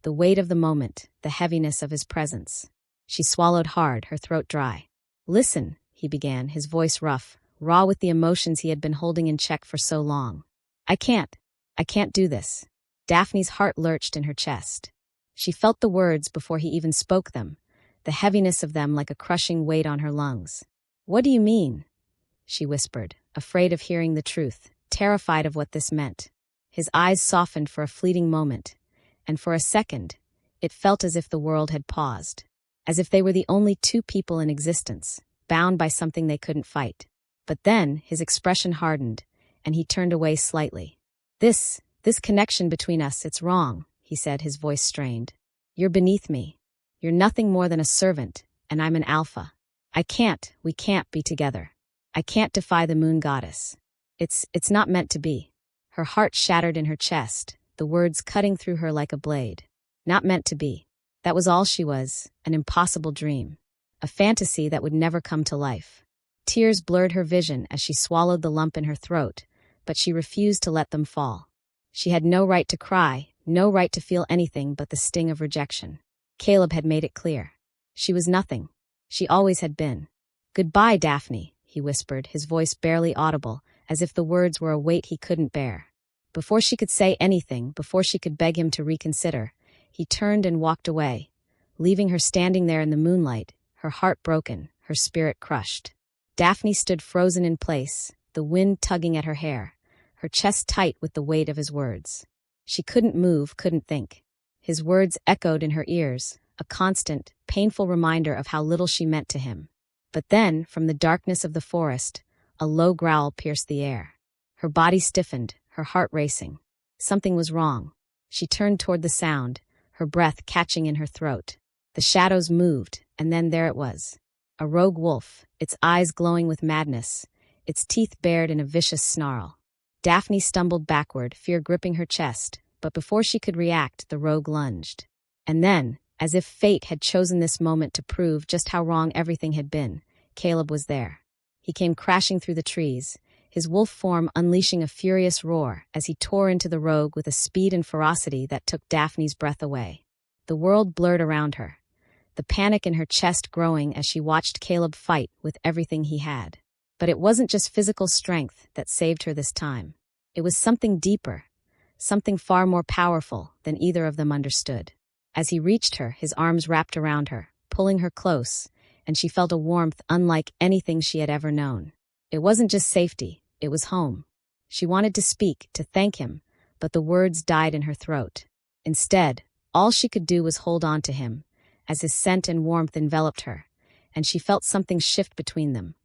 Speaker 1: The weight of the moment, the heaviness of his presence. She swallowed hard, her throat dry. "Listen," he began, his voice rough, raw with the emotions he had been holding in check for so long. I can't do this." Daphne's heart lurched in her chest. She felt the words before he even spoke them, the heaviness of them like a crushing weight on her lungs. "What do you mean?" she whispered, afraid of hearing the truth, terrified of what this meant. His eyes softened for a fleeting moment, and for a second, it felt as if the world had paused, as if they were the only two people in existence, bound by something they couldn't fight. But then, his expression hardened, and he turned away slightly. This connection between us, it's wrong," he said, his voice strained. "You're beneath me. You're nothing more than a servant, and I'm an alpha. We can't be together. I can't defy the moon goddess. It's not meant to be." Her heart shattered in her chest, the words cutting through her like a blade. Not meant to be. That was all she was, an impossible dream. A fantasy that would never come to life. Tears blurred her vision as she swallowed the lump in her throat, but she refused to let them fall. She had no right to cry, no right to feel anything but the sting of rejection. Caleb had made it clear. She was nothing. She always had been. "Goodbye, Daphne," he whispered, his voice barely audible, as if the words were a weight he couldn't bear. Before she could say anything, before she could beg him to reconsider, he turned and walked away, leaving her standing there in the moonlight, her heart broken, her spirit crushed. Daphne stood frozen in place, the wind tugging at her hair, her chest tight with the weight of his words. She couldn't move, couldn't think. His words echoed in her ears, a constant, painful reminder of how little she meant to him. But then, from the darkness of the forest, a low growl pierced the air. Her body stiffened, her heart racing. Something was wrong. She turned toward the sound, her breath catching in her throat. The shadows moved, and then there it was. A rogue wolf, its eyes glowing with madness, its teeth bared in a vicious snarl. Daphne stumbled backward, fear gripping her chest, but before she could react, the rogue lunged. And then, as if fate had chosen this moment to prove just how wrong everything had been, Caleb was there. He came crashing through the trees, his wolf form unleashing a furious roar as he tore into the rogue with a speed and ferocity that took Daphne's breath away. The world blurred around her, the panic in her chest growing as she watched Caleb fight with everything he had. But it wasn't just physical strength that saved her this time. It was something deeper, something far more powerful than either of them understood. As he reached her, his arms wrapped around her, pulling her close, and she felt a warmth unlike anything she had ever known. It wasn't just safety, it was home. She wanted to speak, to thank him, but the words died in her throat. Instead, all she could do was hold on to him, as his scent and warmth enveloped her, and she felt something shift between them.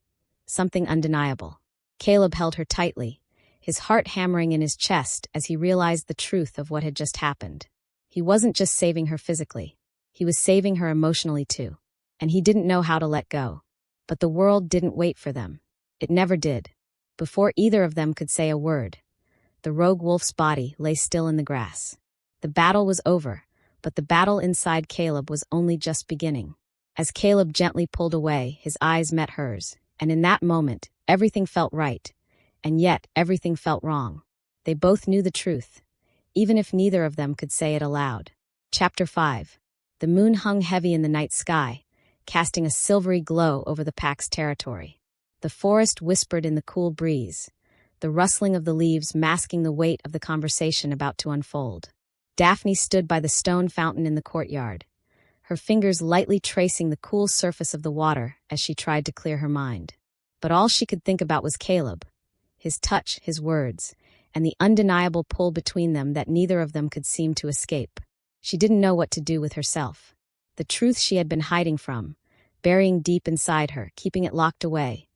Speaker 1: Something undeniable. Caleb held her tightly, his heart hammering in his chest as he realized the truth of what had just happened. He wasn't just saving her physically, he was saving her emotionally too. And he didn't know how to let go. But the world didn't wait for them. It never did. Before either of them could say a word, the rogue wolf's body lay still in the grass. The battle was over, but the battle inside Caleb was only just beginning. As Caleb gently pulled away, his eyes met hers, and in that moment, everything felt right, and yet everything felt wrong. They both knew the truth, even if neither of them could say it aloud. Chapter 5. The moon hung heavy in the night sky, casting a silvery glow over the pack's territory. The forest whispered in the cool breeze, the rustling of the leaves masking the weight of the conversation about to unfold. Daphne stood by the stone fountain in the courtyard, her fingers lightly tracing the cool surface of the water as she tried to clear her mind. But all she could think about was Caleb, his touch, his words, and the undeniable pull between them that neither of them could seem to escape. She didn't know what to do with herself. The truth she had been hiding from, burying deep inside her, keeping it locked away,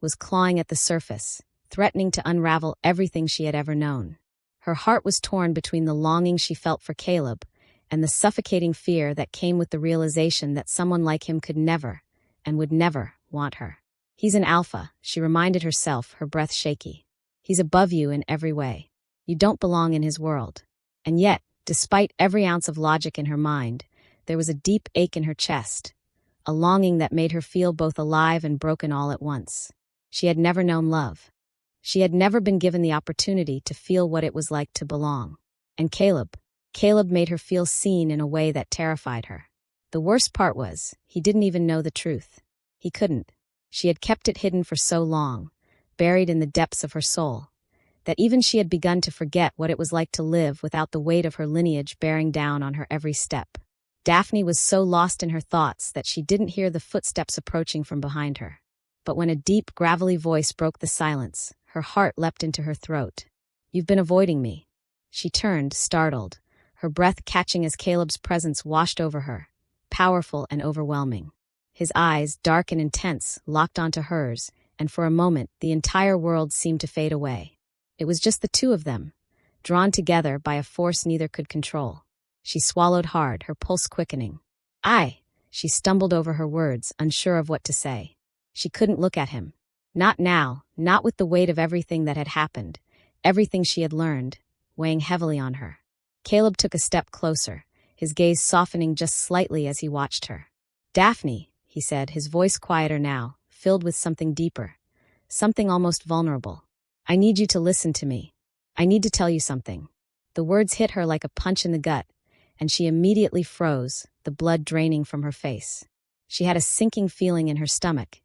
Speaker 1: was clawing at the surface, threatening to unravel everything she had ever known. Her heart was torn between the longing she felt for Caleb and the suffocating fear that came with the realization that someone like him could never, and would never, want her. He's an alpha, she reminded herself, her breath shaky. He's above you in every way. You don't belong in his world. And yet, despite every ounce of logic in her mind, there was a deep ache in her chest, a longing that made her feel both alive and broken all at once. She had never known love. She had never been given the opportunity to feel what it was like to belong. And Caleb made her feel seen in a way that terrified her. The worst part was, he didn't even know the truth. He couldn't. She had kept it hidden for so long, buried in the depths of her soul, that even she had begun to forget what it was like to live without the weight of her lineage bearing down on her every step. Daphne was so lost in her thoughts that she didn't hear the footsteps approaching from behind her. But when a deep, gravelly voice broke the silence, Her heart leapt into her throat. "You've been avoiding me." She turned, startled, her breath catching as Caleb's presence washed over her, powerful and overwhelming. His eyes, dark and intense, locked onto hers, and for a moment the entire world seemed to fade away. It was just the two of them, drawn together by a force neither could control. She swallowed hard, her pulse quickening. She stumbled over her words, unsure of what to say. She couldn't look at him. Not now, not with the weight of everything that had happened, everything she had learned, weighing heavily on her. Caleb took a step closer, his gaze softening just slightly as he watched her. "Daphne," he said, his voice quieter now, filled with something deeper, something almost vulnerable. "I need you to listen to me. I need to tell you something." The words hit her like a punch in the gut, and she immediately froze, the blood draining from her face. She had a sinking feeling in her stomach,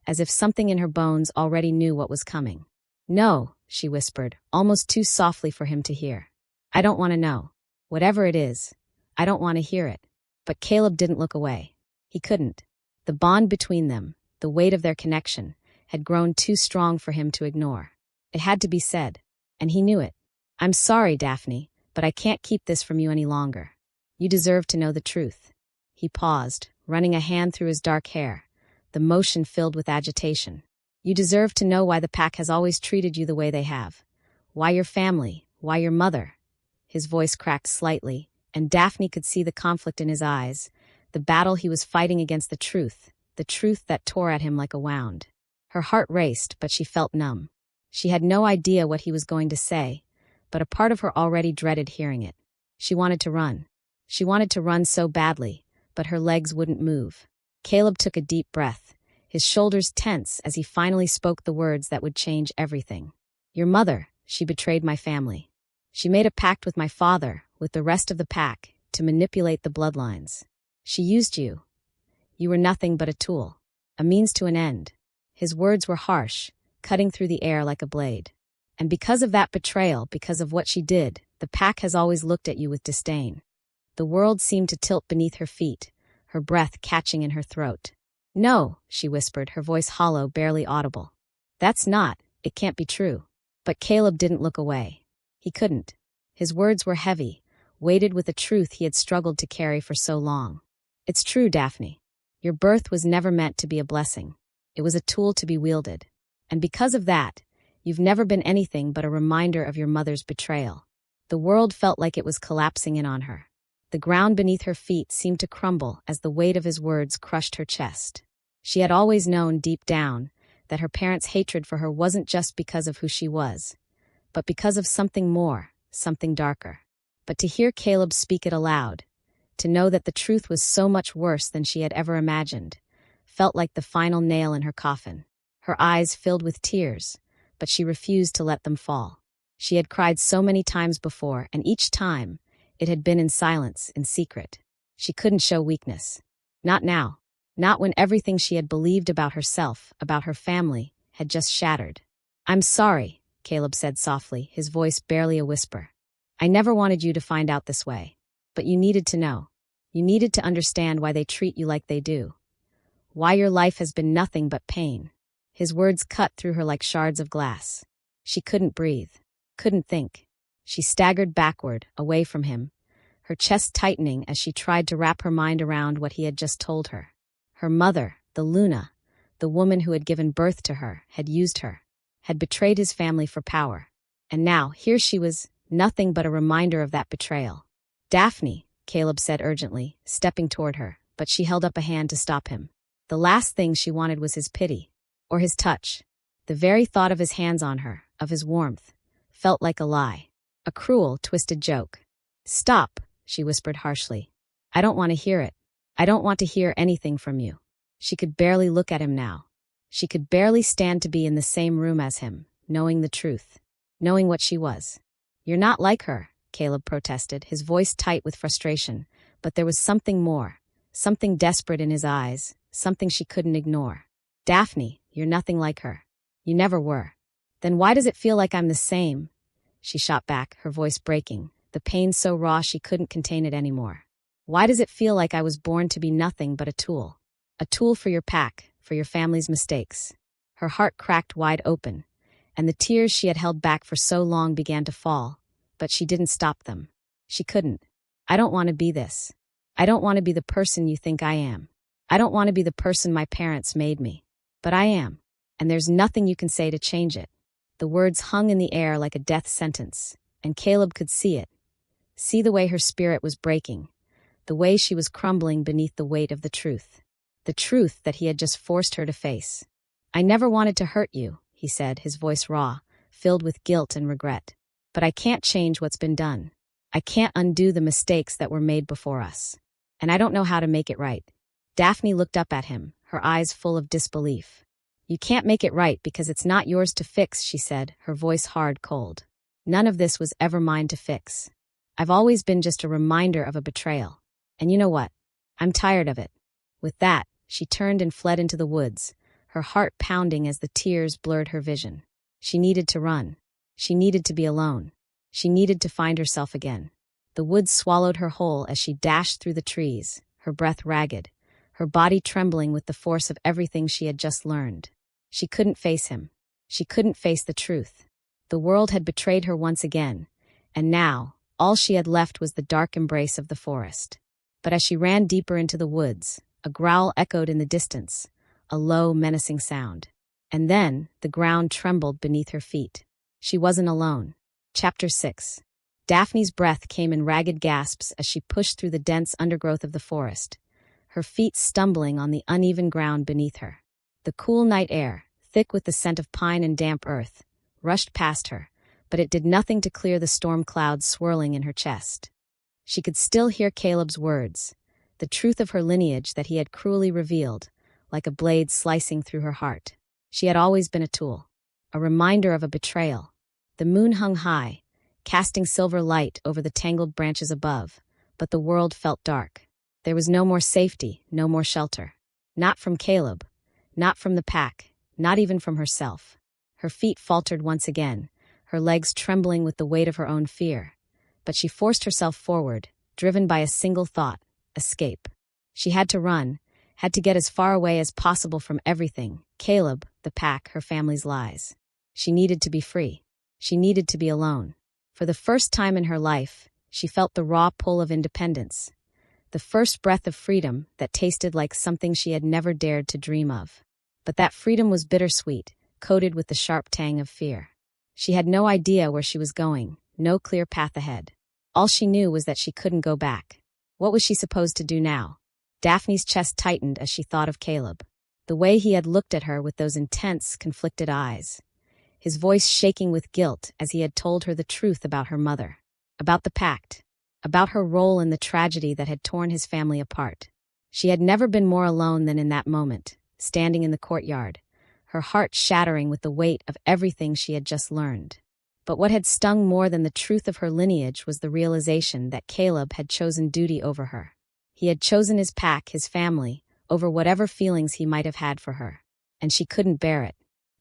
Speaker 1: as if something in her bones already knew what was coming. "No," she whispered, almost too softly for him to hear. "I don't want to know. Whatever it is, I don't want to hear it." But Caleb didn't look away. He couldn't. The bond between them, the weight of their connection, had grown too strong for him to ignore. It had to be said, and he knew it. "I'm sorry, Daphne, but I can't keep this from you any longer. You deserve to know the truth." He paused, running a hand through his dark hair, the motion filled with agitation. "You deserve to know why the pack has always treated you the way they have. Why your family, why your mother." His voice cracked slightly, and Daphne could see the conflict in his eyes, the battle he was fighting against the truth that tore at him like a wound. Her heart raced, but she felt numb. She had no idea what he was going to say, but a part of her already dreaded hearing it. She wanted to run. She wanted to run so badly, but her legs wouldn't move. Caleb took a deep breath, his shoulders tense as he finally spoke the words that would change everything. "Your mother, she betrayed my family. She made a pact with my father, with the rest of the pack, to manipulate the bloodlines. She used you. You were nothing but a tool, a means to an end." His words were harsh, cutting through the air like a blade. "And because of that betrayal, because of what she did, the pack has always looked at you with disdain." The world seemed to tilt beneath her feet, her breath catching in her throat. "No," she whispered, her voice hollow, barely audible. It can't be true." But Caleb didn't look away. He couldn't. His words were heavy, weighted with a truth he had struggled to carry for so long. "It's true, Daphne. Your birth was never meant to be a blessing. It was a tool to be wielded. And because of that, you've never been anything but a reminder of your mother's betrayal." The world felt like it was collapsing in on her. The ground beneath her feet seemed to crumble as the weight of his words crushed her chest. She had always known deep down that her parents' hatred for her wasn't just because of who she was, but because of something more, something darker. But to hear Caleb speak it aloud, to know that the truth was so much worse than she had ever imagined, felt like the final nail in her coffin. Her eyes filled with tears, but she refused to let them fall. She had cried so many times before, and each time, it had been in silence, in secret. She couldn't show weakness. Not now. Not when everything she had believed about herself, about her family, had just shattered. "I'm sorry," Caleb said softly, his voice barely a whisper. "I never wanted you to find out this way. But you needed to know. You needed to understand why they treat you like they do. Why your life has been nothing but pain." His words cut through her like shards of glass. She couldn't breathe, couldn't think. She staggered backward, away from him, her chest tightening as she tried to wrap her mind around what he had just told her. Her mother, the Luna, the woman who had given birth to her, had used her, had betrayed his family for power. And now, here she was, nothing but a reminder of that betrayal. "Daphne," Caleb said urgently, stepping toward her, but she held up a hand to stop him. The last thing she wanted was his pity, or his touch. The very thought of his hands on her, of his warmth, felt like a lie. A cruel, twisted joke. "Stop," she whispered harshly. "I don't want to hear it. I don't want to hear anything from you." She could barely look at him now. She could barely stand to be in the same room as him, knowing the truth, knowing what she was. "You're not like her," Caleb protested, his voice tight with frustration, but there was something more, something desperate in his eyes, something she couldn't ignore. "Daphne, you're nothing like her. You never were." "Then why does it feel like I'm the same?" She shot back, her voice breaking, the pain so raw she couldn't contain it anymore. "Why does it feel like I was born to be nothing but a tool? A tool for your pack, for your family's mistakes?" Her heart cracked wide open, and the tears she had held back for so long began to fall, but she didn't stop them. She couldn't. I don't want to be this. I don't want to be the person you think I am. I don't want to be the person my parents made me. But I am, and there's nothing you can say to change it. The words hung in the air like a death sentence, and Caleb could see it. See the way her spirit was breaking, the way she was crumbling beneath the weight of the truth that he had just forced her to face. I never wanted to hurt you, he said, his voice raw, filled with guilt and regret. But I can't change what's been done. I can't undo the mistakes that were made before us. And I don't know how to make it right. Daphne looked up at him, her eyes full of disbelief. You can't make it right because it's not yours to fix, she said, her voice hard cold. None of this was ever mine to fix. I've always been just a reminder of a betrayal. And you know what? I'm tired of it. With that, she turned and fled into the woods, her heart pounding as the tears blurred her vision. She needed to run. She needed to be alone. She needed to find herself again. The woods swallowed her whole as she dashed through the trees, her breath ragged, her body trembling with the force of everything she had just learned. She couldn't face him. She couldn't face the truth. The world had betrayed her once again, and now, all she had left was the dark embrace of the forest. But as she ran deeper into the woods, a growl echoed in the distance, a low, menacing sound. And then, the ground trembled beneath her feet. She wasn't alone. Chapter 6. Daphne's breath came in ragged gasps as she pushed through the dense undergrowth of the forest, her feet stumbling on the uneven ground beneath her. The cool night air, thick with the scent of pine and damp earth, rushed past her, but it did nothing to clear the storm clouds swirling in her chest. She could still hear Caleb's words, the truth of her lineage that he had cruelly revealed, like a blade slicing through her heart. She had always been a tool, a reminder of a betrayal. The moon hung high, casting silver light over the tangled branches above, but the world felt dark. There was no more safety, no more shelter. Not from Caleb, not from the pack, not even from herself. Her feet faltered once again, her legs trembling with the weight of her own fear. But she forced herself forward, driven by a single thought: escape. She had to run, had to get as far away as possible from everything: Caleb, the pack, her family's lies. She needed to be free. She needed to be alone. For the first time in her life, she felt the raw pull of independence, the first breath of freedom that tasted like something she had never dared to dream of. But that freedom was bittersweet, coated with the sharp tang of fear. She had no idea where she was going, no clear path ahead. All she knew was that she couldn't go back. What was she supposed to do now? Daphne's chest tightened as she thought of Caleb, the way he had looked at her with those intense, conflicted eyes, his voice shaking with guilt as he had told her the truth about her mother, about the pact, about her role in the tragedy that had torn his family apart. She had never been more alone than in that moment, standing in the courtyard, her heart shattering with the weight of everything she had just learned. But what had stung more than the truth of her lineage was the realization that Caleb had chosen duty over her. He had chosen his pack, his family, over whatever feelings he might have had for her. And she couldn't bear it.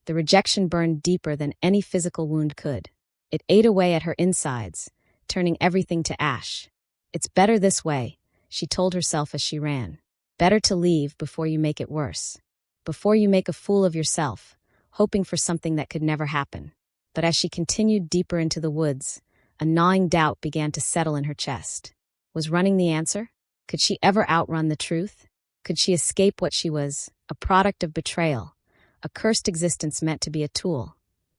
Speaker 1: The rejection burned deeper than any physical wound could. It ate away at her insides, turning everything to ash. It's better this way, she told herself as she ran. Better to leave before you make it worse. Before you make a fool of yourself, hoping for something that could never happen. But as she continued deeper into the woods, a gnawing doubt began to settle in her chest. Was running the answer? Could she ever outrun the truth? Could she escape what she was, a product of betrayal, a cursed existence meant to be a tool,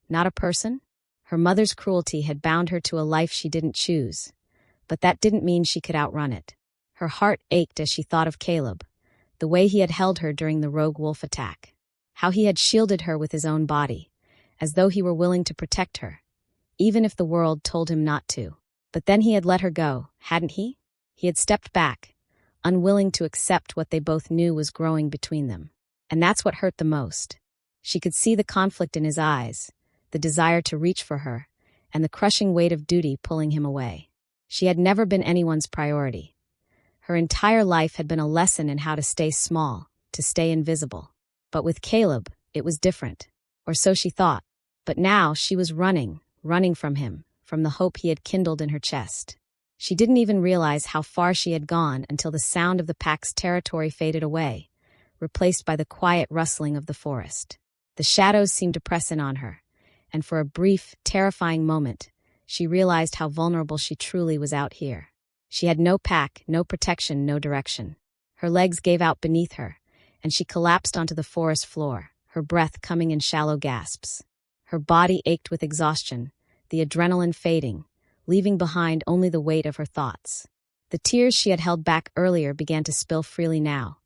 Speaker 1: not a person? Her mother's cruelty had bound her to a life she didn't choose, but that didn't mean she could outrun it. Her heart ached as she thought of Caleb, the way he had held her during the rogue wolf attack, how he had shielded her with his own body, as though he were willing to protect her, even if the world told him not to. But then he had let her go, hadn't he? He had stepped back, unwilling to accept what they both knew was growing between them. And that's what hurt the most. She could see the conflict in his eyes, the desire to reach for her, and the crushing weight of duty pulling him away. She had never been anyone's priority. Her entire life had been a lesson in how to stay small, to stay invisible. But with Caleb, it was different. Or so she thought. But now she was running from him, from the hope he had kindled in her chest. She didn't even realize how far she had gone until the sound of the pack's territory faded away, replaced by the quiet rustling of the forest. The shadows seemed to press in on her, and for a brief, terrifying moment, she realized how vulnerable she truly was out here. She had no pack, no protection, no direction. Her legs gave out beneath her, and she collapsed onto the forest floor, her breath coming in shallow gasps. Her body ached with exhaustion, the adrenaline fading, leaving behind only the weight of her thoughts. The tears she had held back earlier began to spill freely now,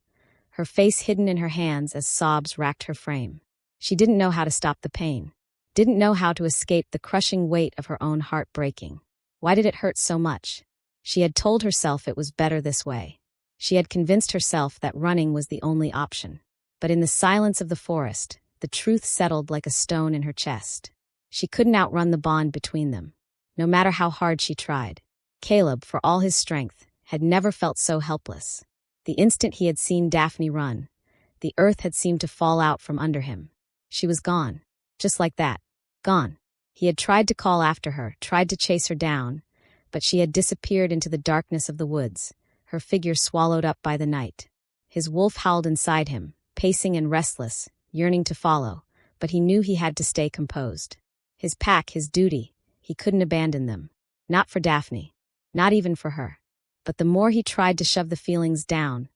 Speaker 1: her face hidden in her hands as sobs racked her frame. She didn't know how to stop the pain, didn't know how to escape the crushing weight of her own heart breaking. Why did it hurt so much? She had told herself it was better this way. She had convinced herself that running was the only option. But in the silence of the forest, the truth settled like a stone in her chest. She couldn't outrun the bond between them, no matter how hard she tried. Caleb, for all his strength, had never felt so helpless. The instant he had seen Daphne run, the earth had seemed to fall out from under him. She was gone, just like that, gone. He had tried to call after her, tried to chase her down, but she had disappeared into the darkness of the woods, her figure swallowed up by the night. His wolf howled inside him, pacing and restless, yearning to follow, but he knew he had to stay composed. His pack, his duty, he couldn't abandon them. Not for Daphne, not even for her. But the more he tried to shove the feelings down,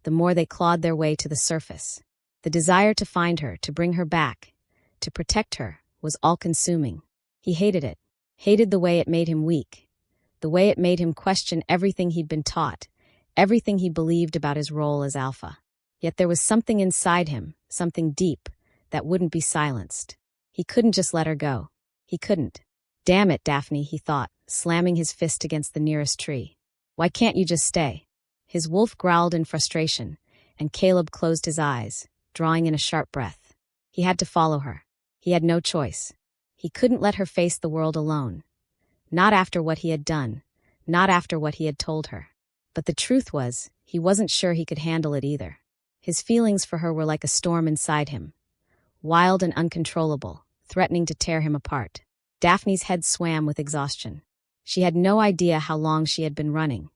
Speaker 1: the more they clawed their way to the surface. The desire to find her, to bring her back, to protect her, was all-consuming. He hated it, hated the way it made him weak, the way it made him question everything he'd been taught, everything he believed about his role as alpha. Yet there was something inside him, something deep, that wouldn't be silenced. He couldn't just let her go. He couldn't. Damn it, Daphne, he thought, slamming his fist against the nearest tree. Why can't you just stay? His wolf growled in frustration, and Caleb closed his eyes, drawing in a sharp breath. He had to follow her. He had no choice. He couldn't let her face the world alone. Not after what he had done, not after what he had told her. But the truth was, he wasn't sure he could handle it either. His feelings for her were like a storm inside him, wild and uncontrollable, threatening to tear him apart. Daphne's head swam with exhaustion. She had no idea how long she had been running,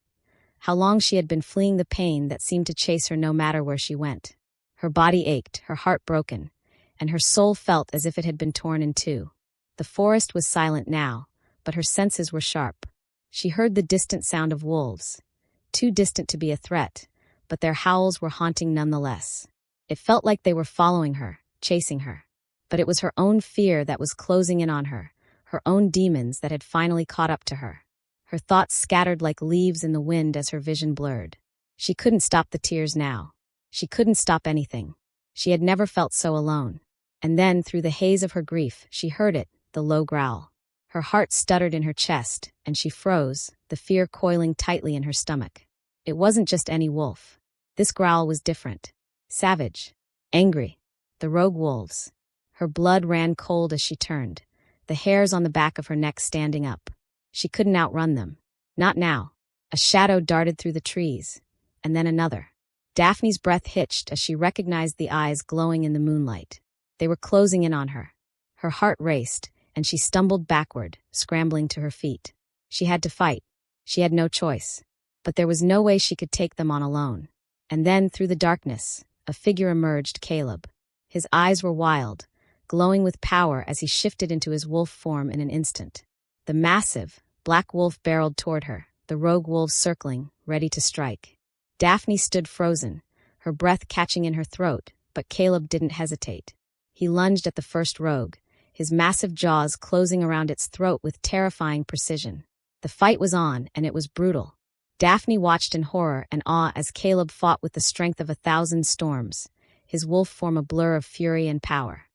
Speaker 1: how long she had been fleeing the pain that seemed to chase her no matter where she went. Her body ached, her heart broken, and her soul felt as if it had been torn in two. The forest was silent now, but her senses were sharp. She heard the distant sound of wolves, too distant to be a threat, but their howls were haunting nonetheless. It felt like they were following her, chasing her. But it was her own fear that was closing in on her, her own demons that had finally caught up to her. Her thoughts scattered like leaves in the wind as her vision blurred. She couldn't stop the tears now. She couldn't stop anything. She had never felt so alone. And then, through the haze of her grief, she heard it, the low growl. Her heart stuttered in her chest, and she froze, the fear coiling tightly in her stomach. It wasn't just any wolf. This growl was different. Savage. Angry. The rogue wolves. Her blood ran cold as she turned, the hairs on the back of her neck standing up. She couldn't outrun them. Not now. A shadow darted through the trees, and then another. Daphne's breath hitched as she recognized the eyes glowing in the moonlight. They were closing in on her. Her heart raced, and she stumbled backward, scrambling to her feet. She had to fight. She had no choice. But there was no way she could take them on alone. And then, through the darkness, a figure emerged, Caleb. His eyes were wild, glowing with power as he shifted into his wolf form in an instant. The massive, black wolf barreled toward her, the rogue wolves circling, ready to strike. Daphne stood frozen, her breath catching in her throat, but Caleb didn't hesitate. He lunged at the first rogue, his massive jaws closing around its throat with terrifying precision. The fight was on, and it was brutal. Daphne watched in horror and awe as Caleb fought with the strength of 1,000 storms, his wolf form a blur of fury and power.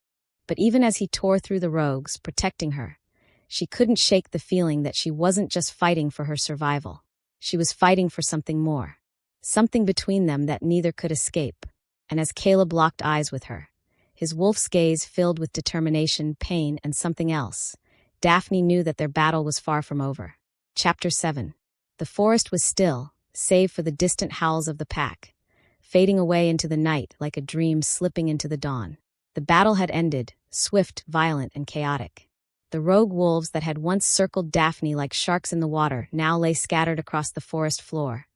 Speaker 1: But even as he tore through the rogues, protecting her, she couldn't shake the feeling that she wasn't just fighting for her survival. She was fighting for something more. Something between them that neither could escape. And as Caleb locked eyes with her, his wolf's gaze filled with determination, pain, and something else, Daphne knew that their battle was far from over. Chapter 7. The forest was still, save for the distant howls of the pack, fading away into the night like a dream slipping into the dawn. The battle had ended, swift, violent, and chaotic. The rogue wolves that had once circled Daphne like sharks in the water now lay scattered across the forest floor,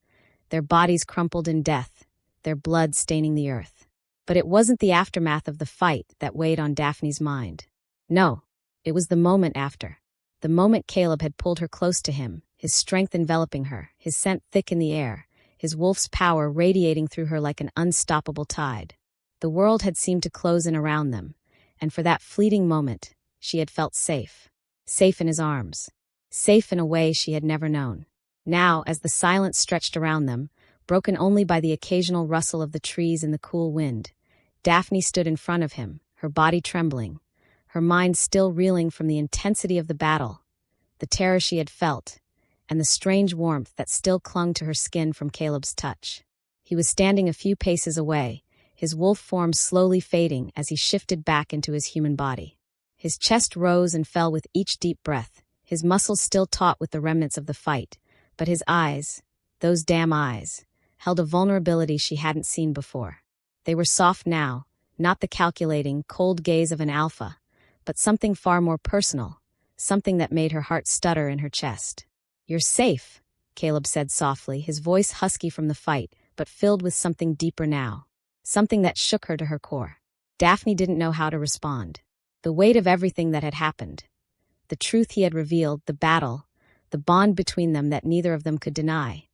Speaker 1: their bodies crumpled in death, their blood staining the earth. But it wasn't the aftermath of the fight that weighed on Daphne's mind. No, It was the moment after. The moment Caleb had pulled her close to him, his strength enveloping her, his scent thick in the air, his wolf's power radiating through her like an unstoppable tide. The world had seemed to close in around them, and for that fleeting moment, she had felt safe. Safe in his arms. Safe in a way she had never known. Now, as the silence stretched around them, broken only by the occasional rustle of the trees in the cool wind, Daphne stood in front of him, her body trembling, her mind still reeling from the intensity of the battle, the terror she had felt, and the strange warmth that still clung to her skin from Caleb's touch. He was standing a few paces away, his wolf form slowly fading as he shifted back into his human body. His chest rose and fell with each deep breath, his muscles still taut with the remnants of the fight, but his eyes, those damn eyes, held a vulnerability she hadn't seen before. They were soft now, not the calculating, cold gaze of an alpha, but something far more personal, something that made her heart stutter in her chest. "You're safe," Caleb said softly, his voice husky from the fight, but filled with something deeper now. Something that shook her to her core. Daphne didn't know how to respond. The weight of everything that had happened. The truth he had revealed, the battle, the bond between them that neither of them could deny,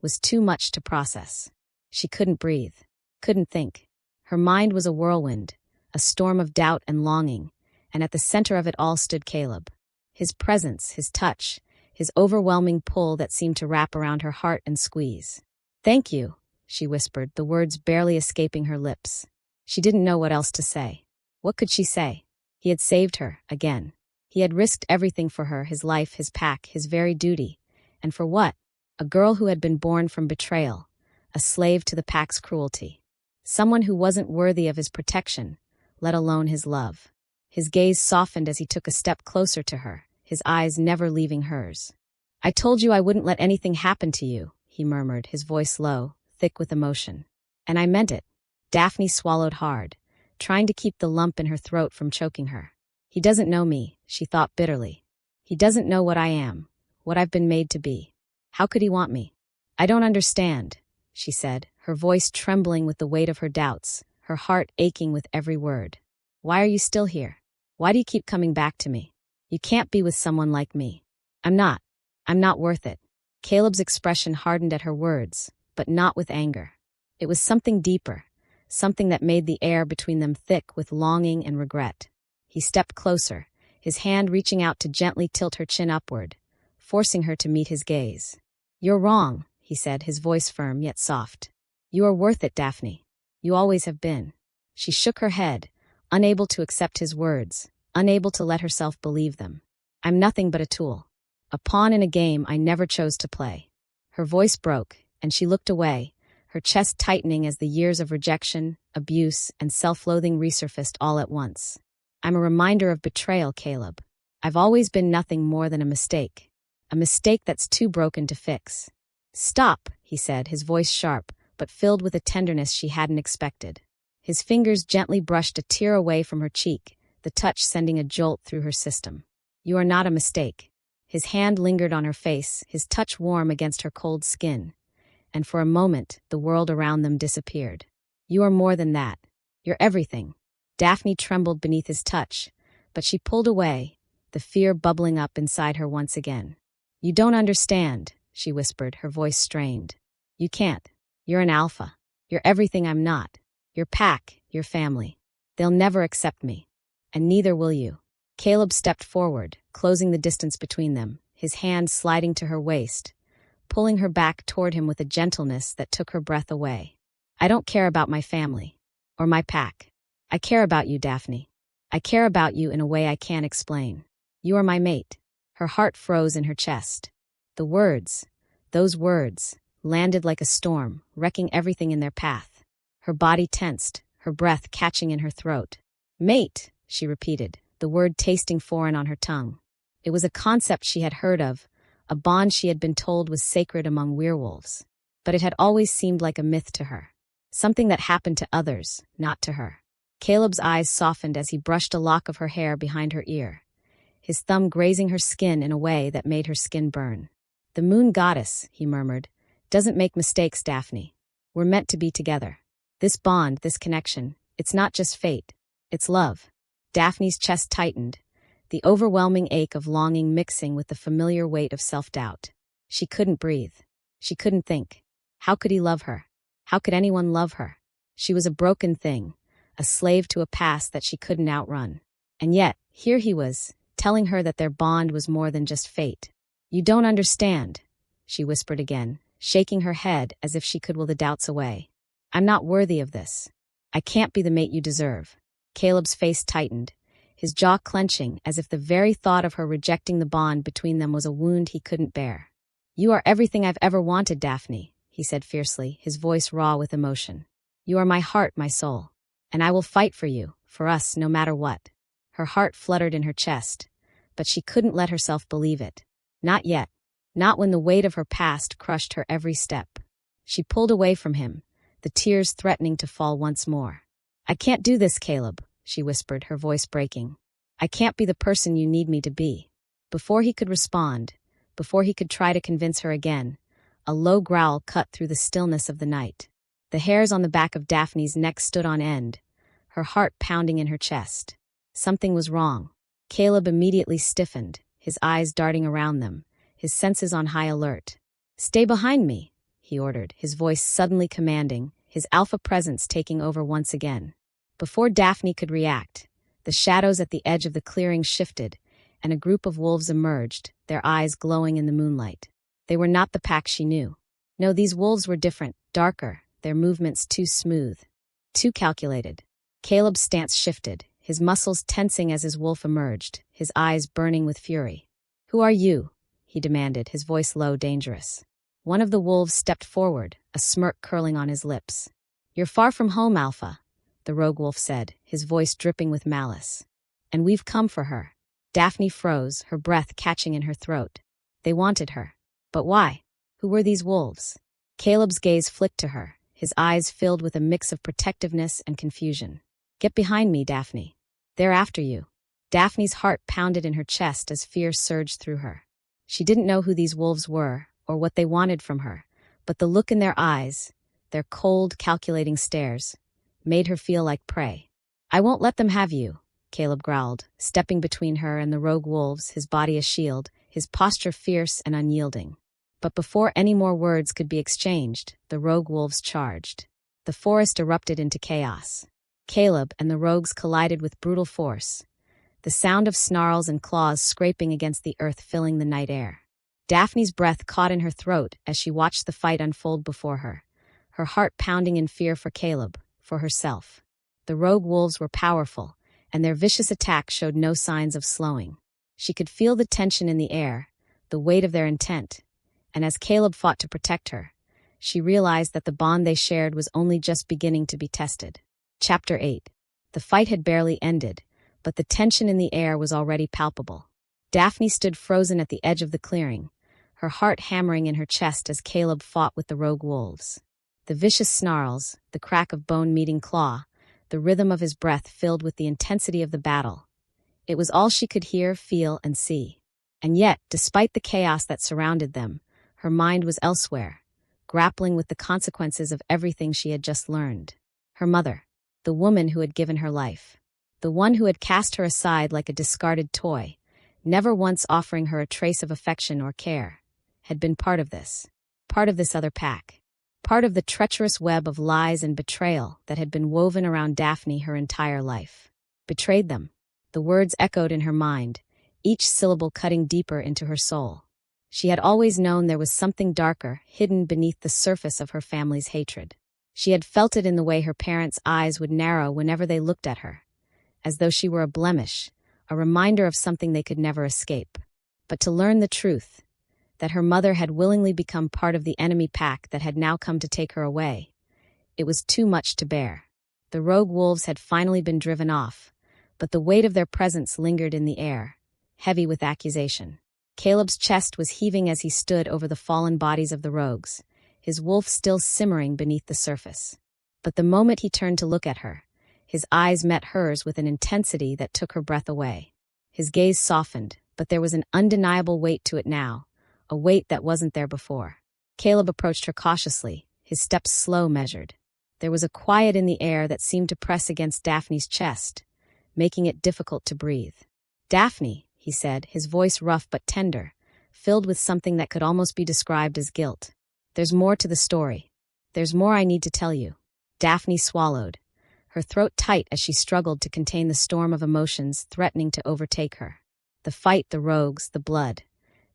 Speaker 1: was too much to process. She couldn't breathe, couldn't think. Her mind was a whirlwind, a storm of doubt and longing, and at the center of it all stood Caleb. His presence, his touch, his overwhelming pull that seemed to wrap around her heart and squeeze. "Thank you," she whispered, the words barely escaping her lips. She didn't know what else to say. What could she say? He had saved her, again. He had risked everything for her, his life, his pack, his very duty. And for what? A girl who had been born from betrayal, a slave to the pack's cruelty. Someone who wasn't worthy of his protection, let alone his love. His gaze softened as he took a step closer to her, his eyes never leaving hers. "I told you I wouldn't let anything happen to you," he murmured, his voice low, thick with emotion. "And I meant it." Daphne swallowed hard, trying to keep the lump in her throat from choking her. "He doesn't know me," she thought bitterly. "He doesn't know what I am, what I've been made to be. How could he want me?" "I don't understand," she said, her voice trembling with the weight of her doubts, her heart aching with every word. "Why are you still here? Why do you keep coming back to me? You can't be with someone like me. I'm not worth it." Caleb's expression hardened at her words, but not with anger. It was something deeper, something that made the air between them thick with longing and regret. He stepped closer, his hand reaching out to gently tilt her chin upward, forcing her to meet his gaze. "You're wrong," he said, his voice firm yet soft. "You are worth it, Daphne. You always have been." She shook her head, unable to accept his words, unable to let herself believe them. "I'm nothing but a tool. A pawn in a game I never chose to play." Her voice broke, and she looked away, her chest tightening as the years of rejection, abuse, and self-loathing resurfaced all at once. "I'm a reminder of betrayal, Caleb. I've always been nothing more than a mistake that's too broken to fix." "Stop," he said, his voice sharp, but filled with a tenderness she hadn't expected. His fingers gently brushed a tear away from her cheek, the touch sending a jolt through her system. "You are not a mistake." His hand lingered on her face, his touch warm against her cold skin, and for a moment, the world around them disappeared. "You are more than that. You're everything." Daphne trembled beneath his touch, but she pulled away, the fear bubbling up inside her once again. "You don't understand," she whispered, her voice strained. "You can't. You're an alpha. You're everything I'm not. Your pack, your family. They'll never accept me. And neither will you." Caleb stepped forward, closing the distance between them, his hand sliding to her waist, pulling her back toward him with a gentleness that took her breath away. "I don't care about my family. Or my pack. I care about you, Daphne. I care about you in a way I can't explain. You are my mate." Her heart froze in her chest. The words, those words, landed like a storm, wrecking everything in their path. Her body tensed, her breath catching in her throat. "Mate," she repeated, the word tasting foreign on her tongue. It was a concept she had heard of, a bond she had been told was sacred among werewolves. But it had always seemed like a myth to her. Something that happened to others, not to her. Caleb's eyes softened as he brushed a lock of her hair behind her ear, his thumb grazing her skin in a way that made her skin burn. "The moon goddess," he murmured, "doesn't make mistakes, Daphne. We're meant to be together. This bond, this connection, it's not just fate. It's love." Daphne's chest tightened, the overwhelming ache of longing mixing with the familiar weight of self-doubt. She couldn't breathe. She couldn't think. How could he love her? How could anyone love her? She was a broken thing, a slave to a past that she couldn't outrun. And yet, here he was, telling her that their bond was more than just fate. "You don't understand," she whispered again, shaking her head as if she could will the doubts away. "I'm not worthy of this. I can't be the mate you deserve." Caleb's face tightened, his jaw clenching as if the very thought of her rejecting the bond between them was a wound he couldn't bear. "You are everything I've ever wanted, Daphne," he said fiercely, his voice raw with emotion. "You are my heart, my soul. And I will fight for you, for us, no matter what." Her heart fluttered in her chest, but she couldn't let herself believe it. Not yet. Not when the weight of her past crushed her every step. She pulled away from him, the tears threatening to fall once more. "I can't do this, Caleb," she whispered, her voice breaking. "I can't be the person you need me to be." Before he could respond, before he could try to convince her again, a low growl cut through the stillness of the night. The hairs on the back of Daphne's neck stood on end, her heart pounding in her chest. Something was wrong. Caleb immediately stiffened, his eyes darting around them, his senses on high alert. "Stay behind me," he ordered, his voice suddenly commanding, his alpha presence taking over once again. Before Daphne could react, the shadows at the edge of the clearing shifted, and a group of wolves emerged, their eyes glowing in the moonlight. They were not the pack she knew. No, these wolves were different, darker, their movements too smooth, too calculated. Caleb's stance shifted, his muscles tensing as his wolf emerged, his eyes burning with fury. "Who are you?" he demanded, his voice low, dangerous. One of the wolves stepped forward, a smirk curling on his lips. "You're far from home, Alpha," the rogue wolf said, his voice dripping with malice. "And we've come for her." Daphne froze, her breath catching in her throat. They wanted her. But why? Who were these wolves? Caleb's gaze flicked to her, his eyes filled with a mix of protectiveness and confusion. "Get behind me, Daphne. They're after you." Daphne's heart pounded in her chest as fear surged through her. She didn't know who these wolves were, or what they wanted from her, but the look in their eyes, their cold, calculating stares, made her feel like prey. "I won't let them have you," Caleb growled, stepping between her and the rogue wolves, his body a shield, his posture fierce and unyielding. But before any more words could be exchanged, the rogue wolves charged. The forest erupted into chaos. Caleb and the rogues collided with brutal force, the sound of snarls and claws scraping against the earth filling the night air. Daphne's breath caught in her throat as she watched the fight unfold before her, her heart pounding in fear for Caleb, for herself. The rogue wolves were powerful, and their vicious attack showed no signs of slowing. She could feel the tension in the air, the weight of their intent, and as Caleb fought to protect her, she realized that the bond they shared was only just beginning to be tested. Chapter 8. The fight had barely ended, but the tension in the air was already palpable. Daphne stood frozen at the edge of the clearing, her heart hammering in her chest as Caleb fought with the rogue wolves. The vicious snarls, the crack of bone meeting claw, the rhythm of his breath filled with the intensity of the battle. It was all she could hear, feel, and see. And yet, despite the chaos that surrounded them, her mind was elsewhere, grappling with the consequences of everything she had just learned. Her mother, the woman who had given her life, the one who had cast her aside like a discarded toy, never once offering her a trace of affection or care, had been part of this other pack, part of the treacherous web of lies and betrayal that had been woven around Daphne her entire life. Betrayed them. The words echoed in her mind, each syllable cutting deeper into her soul. She had always known there was something darker hidden beneath the surface of her family's hatred. She had felt it in the way her parents' eyes would narrow whenever they looked at her, as though she were a blemish, a reminder of something they could never escape. But to learn the truth, that her mother had willingly become part of the enemy pack that had now come to take her away, it was too much to bear. The rogue wolves had finally been driven off, but the weight of their presence lingered in the air, heavy with accusation. Caleb's chest was heaving as he stood over the fallen bodies of the rogues, his wolf still simmering beneath the surface. But the moment he turned to look at her, his eyes met hers with an intensity that took her breath away. His gaze softened, but there was an undeniable weight to it now, a weight that wasn't there before. Caleb approached her cautiously, his steps slow, measured. There was a quiet in the air that seemed to press against Daphne's chest, making it difficult to breathe. Daphne, he said, his voice rough but tender, filled with something that could almost be described as guilt. There's more to the story. There's more I need to tell you. Daphne swallowed, her throat tight as she struggled to contain the storm of emotions threatening to overtake her. The fight, the rogues, the blood.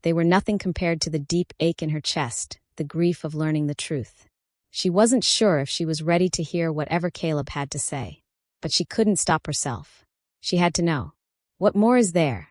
Speaker 1: They were nothing compared to the deep ache in her chest, the grief of learning the truth. She wasn't sure if she was ready to hear whatever Caleb had to say, but she couldn't stop herself. She had to know. What more is there?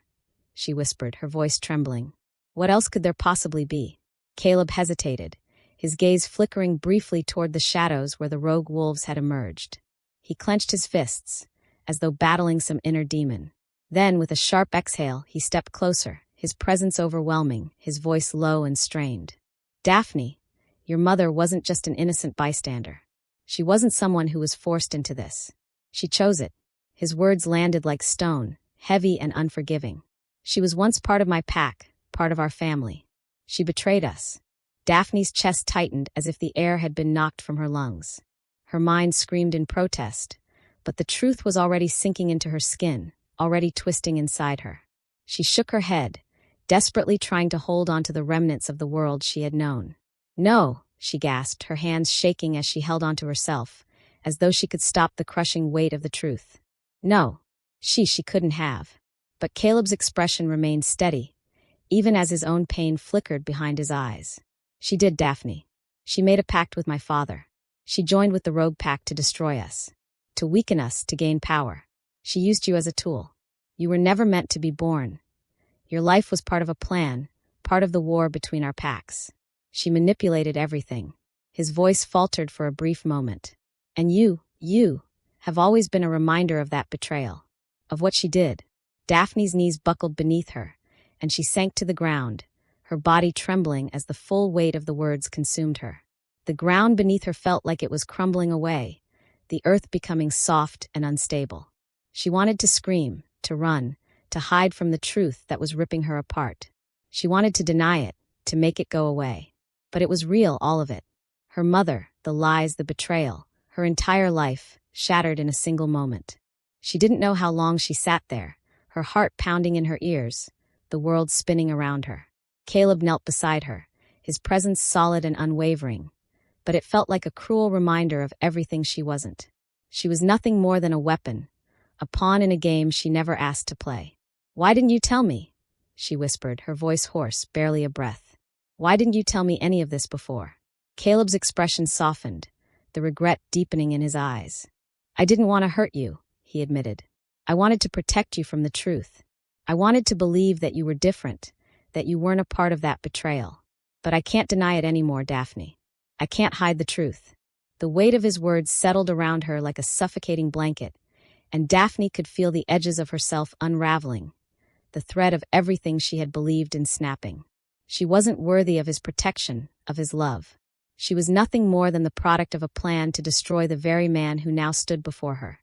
Speaker 1: She whispered, her voice trembling. What else could there possibly be? Caleb hesitated, his gaze flickering briefly toward the shadows where the rogue wolves had emerged. He clenched his fists, as though battling some inner demon. Then, with a sharp exhale, he stepped closer, his presence overwhelming, his voice low and strained. Daphne, your mother wasn't just an innocent bystander. She wasn't someone who was forced into this. She chose it. His words landed like stone, heavy and unforgiving. She was once part of my pack, part of our family. She betrayed us. Daphne's chest tightened as if the air had been knocked from her lungs. Her mind screamed in protest, but the truth was already sinking into her skin, already twisting inside her. She shook her head, desperately trying to hold on to the remnants of the world she had known. No, she gasped, her hands shaking as she held onto herself, as though she could stop the crushing weight of the truth. No, she couldn't have. But Caleb's expression remained steady, even as his own pain flickered behind his eyes. She did, Daphne. She made a pact with my father. She joined with the rogue pack to destroy us, to weaken us, to gain power. She used you as a tool. You were never meant to be born. Your life was part of a plan, part of the war between our packs. She manipulated everything. His voice faltered for a brief moment. And you have always been a reminder of that betrayal, of what she did. Daphne's knees buckled beneath her, and she sank to the ground, her body trembling as the full weight of the words consumed her. The ground beneath her felt like it was crumbling away, the earth becoming soft and unstable. She wanted to scream, to run, to hide from the truth that was ripping her apart. She wanted to deny it, to make it go away. But it was real, all of it. Her mother, the lies, the betrayal, her entire life, shattered in a single moment. She didn't know how long she sat there, her heart pounding in her ears, the world spinning around her. Caleb knelt beside her, his presence solid and unwavering, but it felt like a cruel reminder of everything she wasn't. She was nothing more than a weapon, a pawn in a game she never asked to play. Why didn't you tell me? She whispered, her voice hoarse, barely a breath. Why didn't you tell me any of this before? Caleb's expression softened, the regret deepening in his eyes. I didn't want to hurt you, he admitted. I wanted to protect you from the truth. I wanted to believe that you were different, that you weren't a part of that betrayal. But I can't deny it anymore, Daphne. I can't hide the truth. The weight of his words settled around her like a suffocating blanket, and Daphne could feel the edges of herself unraveling, the thread of everything she had believed in snapping. She wasn't worthy of his protection, of his love. She was nothing more than the product of a plan to destroy the very man who now stood before her,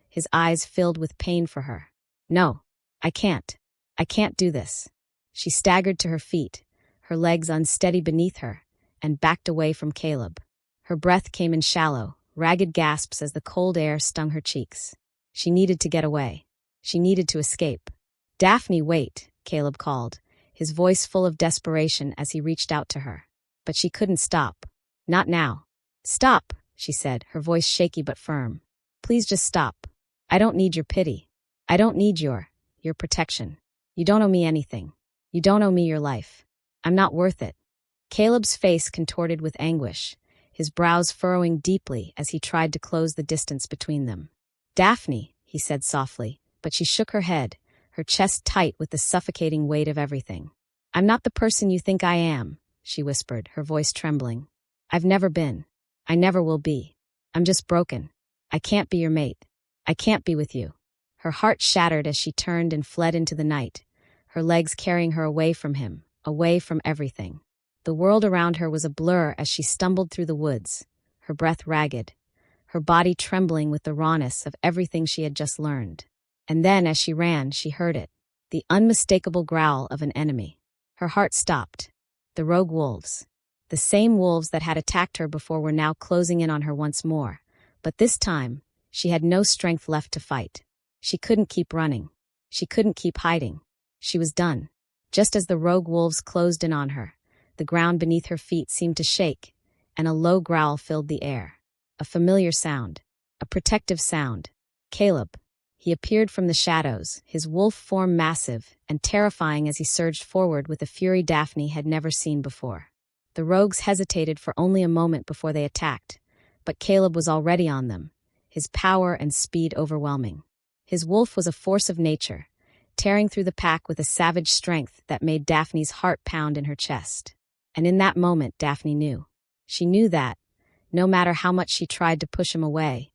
Speaker 1: his eyes filled with pain for her. No, I can't. I can't do this. She staggered to her feet, her legs unsteady beneath her, and backed away from Caleb. Her breath came in shallow, ragged gasps as the cold air stung her cheeks. She needed to get away. She needed to escape. Daphne, wait, Caleb called, his voice full of desperation as he reached out to her. But she couldn't stop. Not now. Stop, she said, her voice shaky but firm. Please just stop. I don't need your pity. I don't need your protection. You don't owe me anything. You don't owe me your life. I'm not worth it. Caleb's face contorted with anguish, his brows furrowing deeply as he tried to close the distance between them. Daphne, he said softly, but she shook her head, her chest tight with the suffocating weight of everything. I'm not the person you think I am, she whispered, her voice trembling. I've never been. I never will be. I'm just broken. I can't be your mate. I can't be with you. Her heart shattered as she turned and fled into the night, her legs carrying her away from him, away from everything. The world around her was a blur as she stumbled through the woods, her breath ragged, her body trembling with the rawness of everything she had just learned. And then, as she ran, she heard it, the unmistakable growl of an enemy. Her heart stopped. The rogue wolves. The same wolves that had attacked her before were now closing in on her once more. But this time, she had no strength left to fight. She couldn't keep running. She couldn't keep hiding. She was done. Just as the rogue wolves closed in on her, the ground beneath her feet seemed to shake, and a low growl filled the air. A familiar sound. A protective sound. Caleb. He appeared from the shadows, his wolf form massive and terrifying as he surged forward with a fury Daphne had never seen before. The rogues hesitated for only a moment before they attacked, but Caleb was already on them, his power and speed overwhelming. His wolf was a force of nature, tearing through the pack with a savage strength that made Daphne's heart pound in her chest. And in that moment, Daphne knew. She knew that, no matter how much she tried to push him away,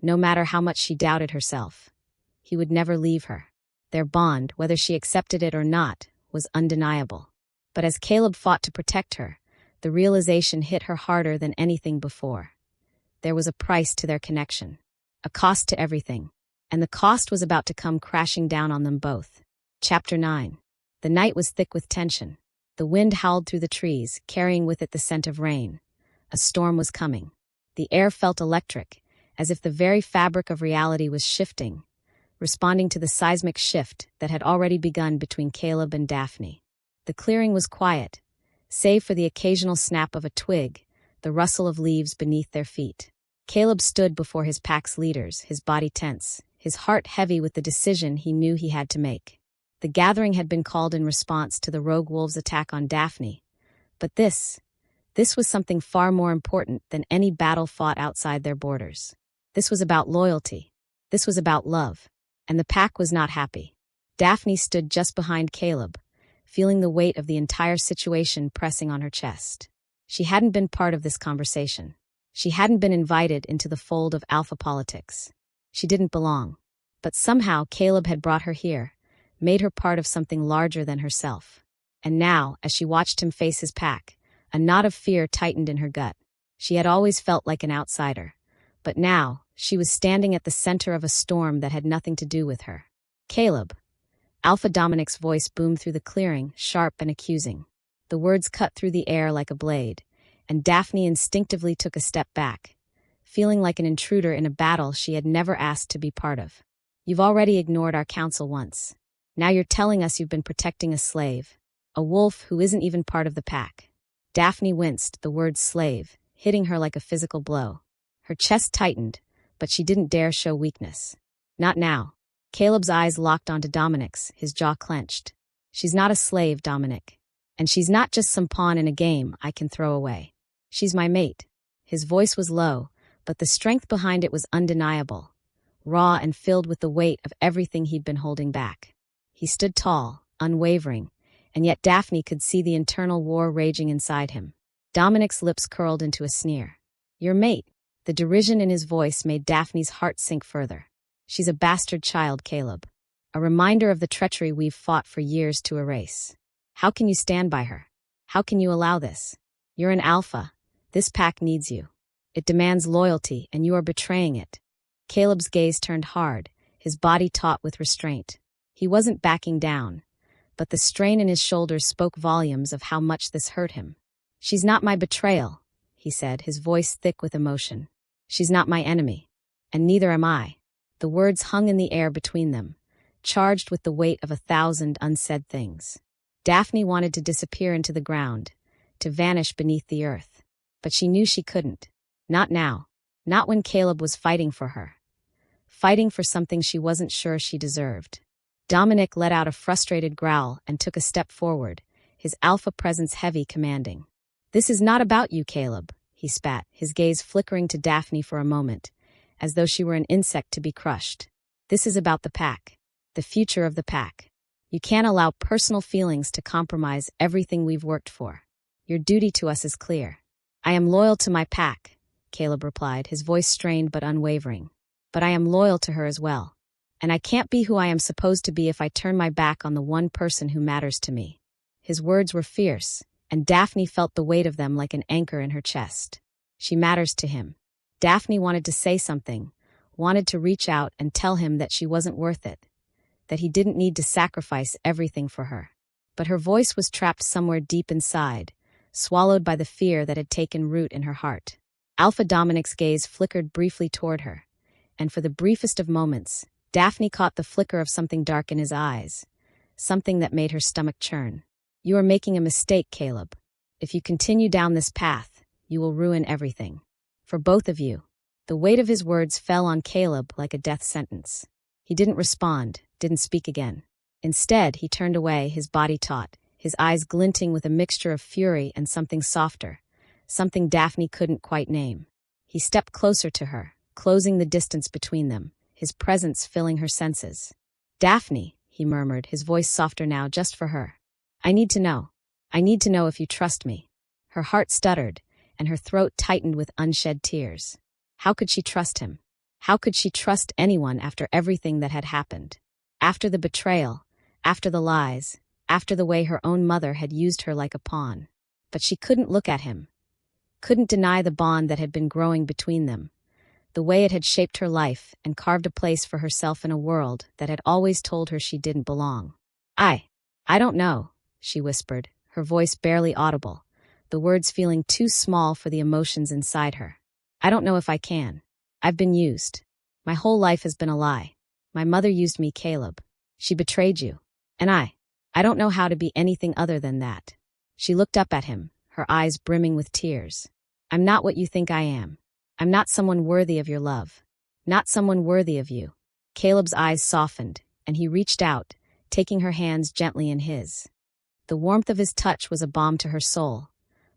Speaker 1: no matter how much she doubted herself, he would never leave her. Their bond, whether she accepted it or not, was undeniable. But as Caleb fought to protect her, the realization hit her harder than anything before. There was a price to their connection, a cost to everything, and the cost was about to come crashing down on them both. Chapter 9. The night was thick with tension. The wind howled through the trees, carrying with it the scent of rain. A storm was coming. The air felt electric, as if the very fabric of reality was shifting, responding to the seismic shift that had already begun between Caleb and Daphne. The clearing was quiet, save for the occasional snap of a twig, the rustle of leaves beneath their feet. Caleb stood before his pack's leaders, his body tense, his heart heavy with the decision he knew he had to make. The gathering had been called in response to the rogue wolves' attack on Daphne, but this was something far more important than any battle fought outside their borders. This was about loyalty. This was about love. And the pack was not happy. Daphne stood just behind Caleb, feeling the weight of the entire situation pressing on her chest. She hadn't been part of this conversation. She hadn't been invited into the fold of alpha politics. She didn't belong. But somehow Caleb had brought her here, made her part of something larger than herself. And now, as she watched him face his pack, a knot of fear tightened in her gut. She had always felt like an outsider. But now, she was standing at the center of a storm that had nothing to do with her. Caleb. Alpha Dominic's voice boomed through the clearing, sharp and accusing. The words cut through the air like a blade, and Daphne instinctively took a step back, feeling like an intruder in a battle she had never asked to be part of. You've already ignored our counsel once. Now you're telling us you've been protecting a slave, a wolf who isn't even part of the pack. Daphne winced, the word slave, hitting her like a physical blow. Her chest tightened, but she didn't dare show weakness. Not now. Caleb's eyes locked onto Dominic's, his jaw clenched. She's not a slave, Dominic. And she's not just some pawn in a game I can throw away. She's my mate. His voice was low, but the strength behind it was undeniable, raw and filled with the weight of everything he'd been holding back. He stood tall, unwavering, and yet Daphne could see the internal war raging inside him. Dominic's lips curled into a sneer. Your mate. The derision in his voice made Daphne's heart sink further. She's a bastard child, Caleb. A reminder of the treachery we've fought for years to erase. How can you stand by her? How can you allow this? You're an alpha. This pack needs you. It demands loyalty, and you are betraying it. Caleb's gaze turned hard, his body taut with restraint. He wasn't backing down, but the strain in his shoulders spoke volumes of how much this hurt him. She's not my betrayal, he said, his voice thick with emotion. She's not my enemy, and neither am I. The words hung in the air between them, charged with the weight of 1,000 unsaid things. Daphne wanted to disappear into the ground, to vanish beneath the earth. But she knew she couldn't. Not now. Not when Caleb was fighting for her. Fighting for something she wasn't sure she deserved. Dominic let out a frustrated growl and took a step forward, his alpha presence heavy, commanding. This is not about you, Caleb, he spat, his gaze flickering to Daphne for a moment, as though she were an insect to be crushed. This is about the pack. The future of the pack. You can't allow personal feelings to compromise everything we've worked for. Your duty to us is clear. I am loyal to my pack, Caleb replied, his voice strained but unwavering. But I am loyal to her as well. And I can't be who I am supposed to be if I turn my back on the one person who matters to me. His words were fierce, and Daphne felt the weight of them like an anchor in her chest. She matters to him. Daphne wanted to say something, wanted to reach out and tell him that she wasn't worth it, that he didn't need to sacrifice everything for her. But her voice was trapped somewhere deep inside, swallowed by the fear that had taken root in her heart. Alpha Dominic's gaze flickered briefly toward her, and for the briefest of moments, Daphne caught the flicker of something dark in his eyes, something that made her stomach churn. You are making a mistake, Caleb. If you continue down this path, you will ruin everything. For both of you. The weight of his words fell on Caleb like a death sentence. He didn't respond, didn't speak again. Instead, he turned away, his body taut, his eyes glinting with a mixture of fury and something softer, something Daphne couldn't quite name. He stepped closer to her, closing the distance between them, his presence filling her senses. Daphne, he murmured, his voice softer now just for her. I need to know. I need to know if you trust me. Her heart stuttered, and her throat tightened with unshed tears. How could she trust him? How could she trust anyone after everything that had happened? After the betrayal, after the lies, after the way her own mother had used her like a pawn. But she couldn't look at him. Couldn't deny the bond that had been growing between them, the way it had shaped her life and carved a place for herself in a world that had always told her she didn't belong. I don't know, she whispered, her voice barely audible, the words feeling too small for the emotions inside her. I don't know if I can. I've been used. My whole life has been a lie. My mother used me, Caleb. She betrayed you. And I don't know how to be anything other than that. She looked up at him, her eyes brimming with tears. I'm not what you think I am. I'm not someone worthy of your love. Not someone worthy of you. Caleb's eyes softened, and he reached out, taking her hands gently in his. The warmth of his touch was a balm to her soul,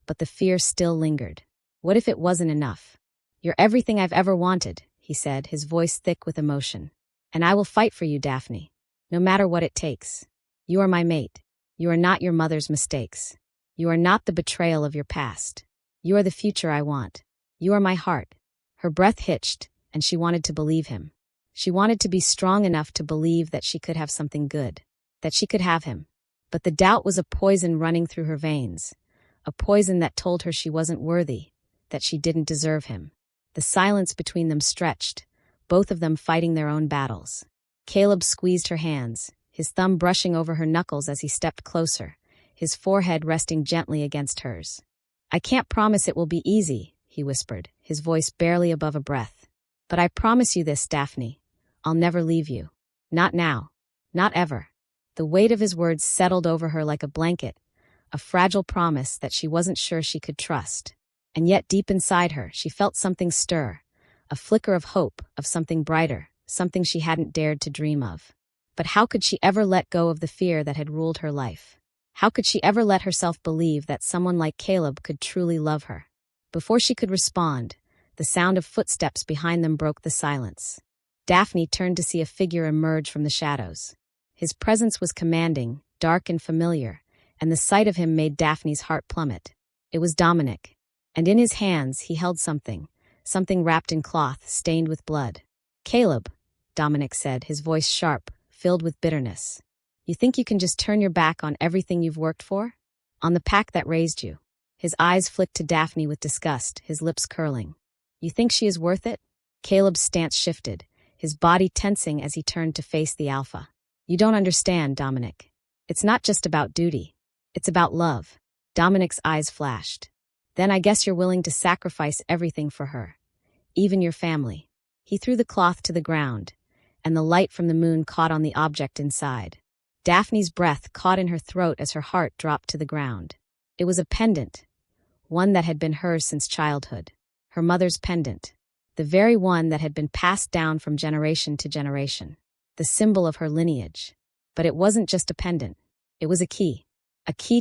Speaker 1: but the fear still lingered. What if it wasn't enough? You're everything I've ever wanted, he said, his voice thick with emotion. And I will fight for you, Daphne, no matter what it takes. You are my mate. You are not your mother's mistakes. You are not the betrayal of your past. You are the future I want. You are my heart. Her breath hitched, and she wanted to believe him. She wanted to be strong enough to believe that she could have something good, that she could have him. But the doubt was a poison running through her veins, a poison that told her she wasn't worthy, that she didn't deserve him. The silence between them stretched, both of them fighting their own battles. Caleb squeezed her hands, his thumb brushing over her knuckles as he stepped closer, his forehead resting gently against hers. I can't promise it will be easy, he whispered, his voice barely above a breath. But I promise you this, Daphne. I'll never leave you. Not now. Not ever. The weight of his words settled over her like a blanket, a fragile promise that she wasn't sure she could trust. And yet deep inside her, she felt something stir, a flicker of hope, of something brighter, something she hadn't dared to dream of. But how could she ever let go of the fear that had ruled her life? How could she ever let herself believe that someone like Caleb could truly love her? Before she could respond, the sound of footsteps behind them broke the silence. Daphne turned to see a figure emerge from the shadows. His presence was commanding, dark and familiar, and the sight of him made Daphne's heart plummet. It was Dominic, and in his hands he held something wrapped in cloth, stained with blood. Caleb, Dominic said, his voice sharp, filled with bitterness. You think you can just turn your back on everything you've worked for? On the pack that raised you? His eyes flicked to Daphne with disgust, his lips curling. You think she is worth it? Caleb's stance shifted, his body tensing as he turned to face the alpha. You don't understand, Dominic. It's not just about duty. It's about love. Dominic's eyes flashed. Then I guess you're willing to sacrifice everything for her. Even your family. He threw the cloth to the ground, and the light from the moon caught on the object inside. Daphne's breath caught in her throat as her heart dropped to the ground. It was a pendant, one that had been hers since childhood. Her mother's pendant. The very one that had been passed down from generation to generation. The symbol of her lineage. But it wasn't just a pendant. It was a key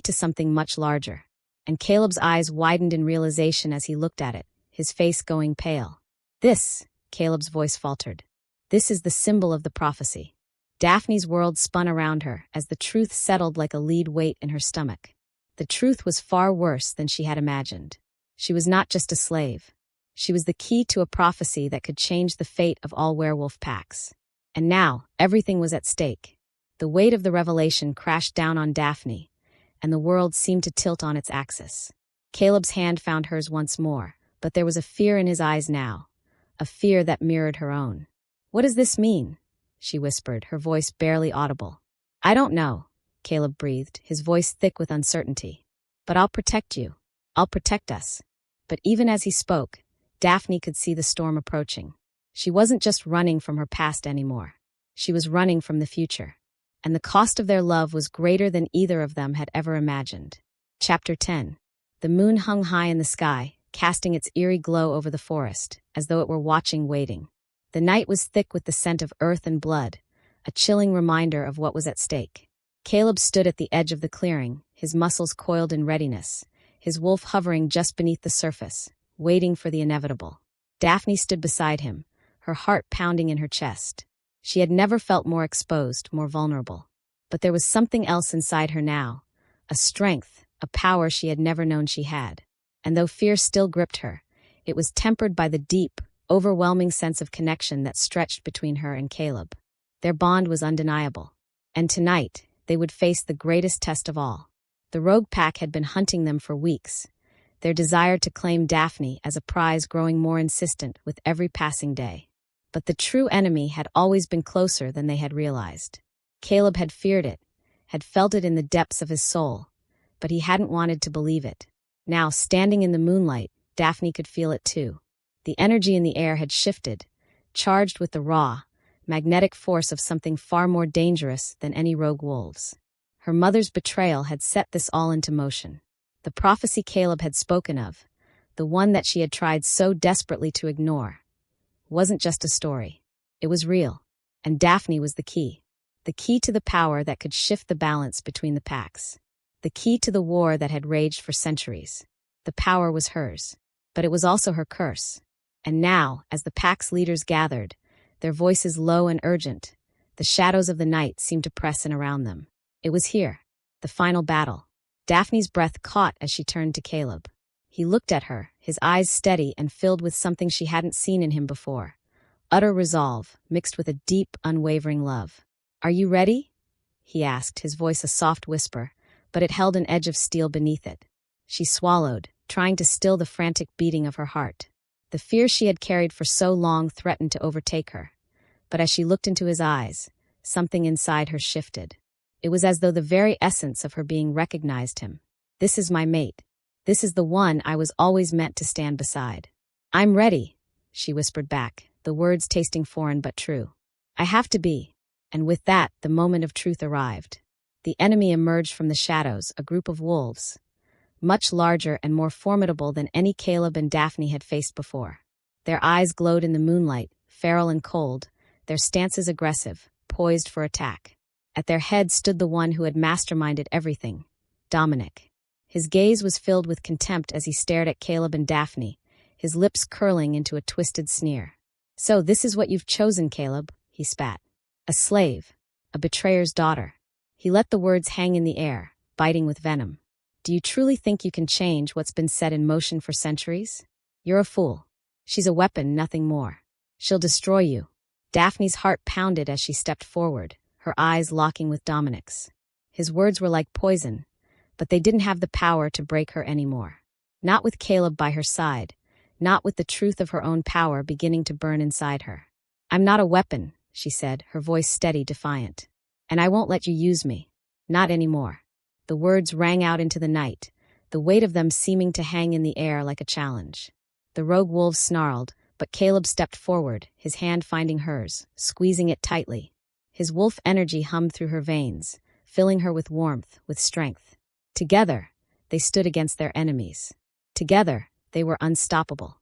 Speaker 1: to something much larger. And Caleb's eyes widened in realization as he looked at it, his face going pale. This, Caleb's voice faltered. This is the symbol of the prophecy. Daphne's world spun around her as the truth settled like a lead weight in her stomach. The truth was far worse than she had imagined. She was not just a slave. She was the key to a prophecy that could change the fate of all werewolf packs. And now, everything was at stake. The weight of the revelation crashed down on Daphne, and the world seemed to tilt on its axis. Caleb's hand found hers once more, but there was a fear in his eyes now, a fear that mirrored her own. What does this mean? She whispered, her voice barely audible. I don't know, Caleb breathed, his voice thick with uncertainty. But I'll protect you. I'll protect us. But even as he spoke, Daphne could see the storm approaching. She wasn't just running from her past anymore. She was running from the future. And the cost of their love was greater than either of them had ever imagined. Chapter 10. The moon hung high in the sky, casting its eerie glow over the forest, as though it were watching, waiting. The night was thick with the scent of earth and blood, a chilling reminder of what was at stake. Caleb stood at the edge of the clearing, his muscles coiled in readiness, his wolf hovering just beneath the surface, waiting for the inevitable. Daphne stood beside him, her heart pounding in her chest. She had never felt more exposed, more vulnerable. But there was something else inside her now, a strength, a power she had never known she had. And though fear still gripped her, it was tempered by the deep, overwhelming sense of connection that stretched between her and Caleb. Their bond was undeniable. And tonight, they would face the greatest test of all. The rogue pack had been hunting them for weeks, their desire to claim Daphne as a prize growing more insistent with every passing day. But the true enemy had always been closer than they had realized. Caleb had feared it, had felt it in the depths of his soul, but he hadn't wanted to believe it. Now, standing in the moonlight, Daphne could feel it too. The energy in the air had shifted, charged with the raw, magnetic force of something far more dangerous than any rogue wolves. Her mother's betrayal had set this all into motion. The prophecy Caleb had spoken of, the one that she had tried so desperately to ignore, wasn't just a story. It was real, and Daphne was the key to the power that could shift the balance between the packs, the key to the war that had raged for centuries. The power was hers, but it was also her curse. And now, as the pack's leaders gathered, their voices low and urgent, the shadows of the night seemed to press in around them. It was here, the final battle. Daphne's breath caught as she turned to Caleb. He looked at her, his eyes steady and filled with something she hadn't seen in him before. Utter resolve, mixed with a deep, unwavering love. "Are you ready?" he asked, his voice a soft whisper, but it held an edge of steel beneath it. She swallowed, trying to still the frantic beating of her heart. The fear she had carried for so long threatened to overtake her. But as she looked into his eyes, something inside her shifted. It was as though the very essence of her being recognized him. "This is my mate. This is the one I was always meant to stand beside." "I'm ready," she whispered back, the words tasting foreign but true. "I have to be." And with that, the moment of truth arrived. The enemy emerged from the shadows, a group of wolves, much larger and more formidable than any Caleb and Daphne had faced before. Their eyes glowed in the moonlight, feral and cold, their stances aggressive, poised for attack. At their head stood the one who had masterminded everything, Dominic. His gaze was filled with contempt as he stared at Caleb and Daphne, his lips curling into a twisted sneer. "So this is what you've chosen, Caleb," he spat. "A slave, a betrayer's daughter." He let the words hang in the air, biting with venom. "Do you truly think you can change what's been set in motion for centuries? You're a fool. She's a weapon, nothing more. She'll destroy you." Daphne's heart pounded as she stepped forward, her eyes locking with Dominic's. His words were like poison, but they didn't have the power to break her anymore. Not with Caleb by her side, not with the truth of her own power beginning to burn inside her. "I'm not a weapon," she said, her voice steady, defiant. "And I won't let you use me. Not anymore." The words rang out into the night, the weight of them seeming to hang in the air like a challenge. The rogue wolves snarled, but Caleb stepped forward, his hand finding hers, squeezing it tightly. His wolf energy hummed through her veins, filling her with warmth, with strength. Together, they stood against their enemies. Together, they were unstoppable.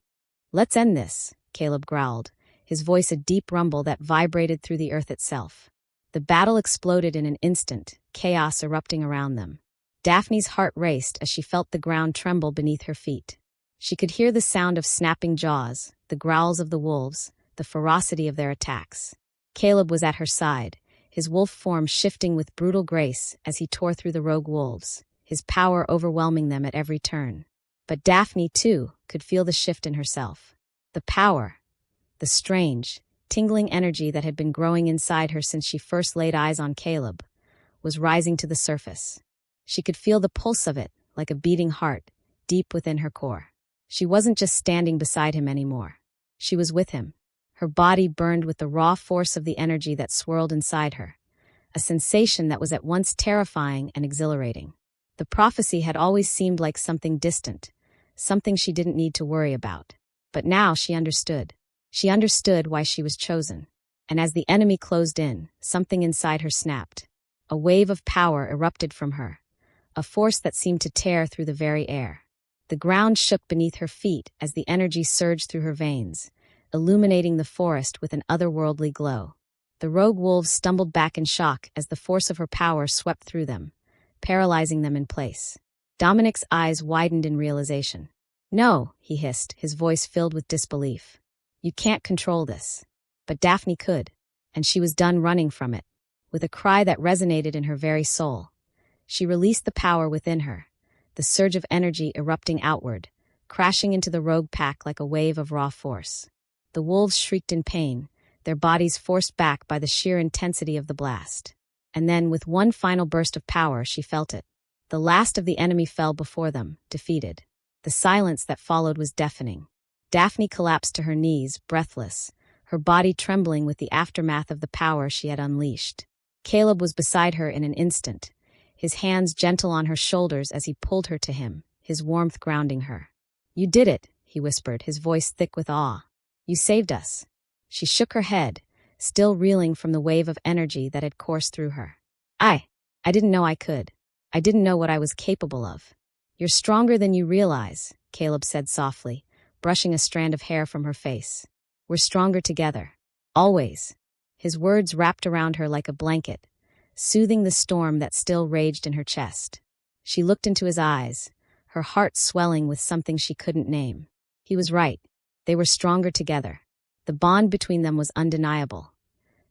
Speaker 1: "Let's end this," Caleb growled, his voice a deep rumble that vibrated through the earth itself. The battle exploded in an instant, chaos erupting around them. Daphne's heart raced as she felt the ground tremble beneath her feet. She could hear the sound of snapping jaws, the growls of the wolves, the ferocity of their attacks. Caleb was at her side, his wolf form shifting with brutal grace as he tore through the rogue wolves, his power overwhelming them at every turn. But Daphne, too, could feel the shift in herself. The power, the strange, tingling energy that had been growing inside her since she first laid eyes on Caleb, was rising to the surface. She could feel the pulse of it, like a beating heart, deep within her core. She wasn't just standing beside him anymore. She was with him. Her body burned with the raw force of the energy that swirled inside her, a sensation that was at once terrifying and exhilarating. The prophecy had always seemed like something distant, something she didn't need to worry about. But now she understood. She understood why she was chosen. and as the enemy closed in, something inside her snapped. A wave of power erupted from her, a force that seemed to tear through the very air. The ground shook beneath her feet as the energy surged through her veins, illuminating the forest with an otherworldly glow. The rogue wolves stumbled back in shock as the force of her power swept through them, paralyzing them in place. Dominic's eyes widened in realization. "No," he hissed, his voice filled with disbelief. "You can't control this." But Daphne could, and she was done running from it. With a cry that resonated in her very soul, she released the power within her, the surge of energy erupting outward, crashing into the rogue pack like a wave of raw force. The wolves shrieked in pain, their bodies forced back by the sheer intensity of the blast. And then, with one final burst of power, she felt it. The last of the enemy fell before them, defeated. The silence that followed was deafening. Daphne collapsed to her knees, breathless, her body trembling with the aftermath of the power she had unleashed. Caleb was beside her in an instant, his hands gentle on her shoulders as he pulled her to him, his warmth grounding her. "You did it," he whispered, his voice thick with awe. "You saved us." She shook her head, still reeling from the wave of energy that had coursed through her. I didn't know I could. I didn't know what I was capable of." "You're stronger than you realize," Caleb said softly, brushing a strand of hair from her face. "We're stronger together. Always." His words wrapped around her like a blanket, soothing the storm that still raged in her chest. She looked into his eyes, her heart swelling with something she couldn't name. He was right. They were stronger together. The bond between them was undeniable.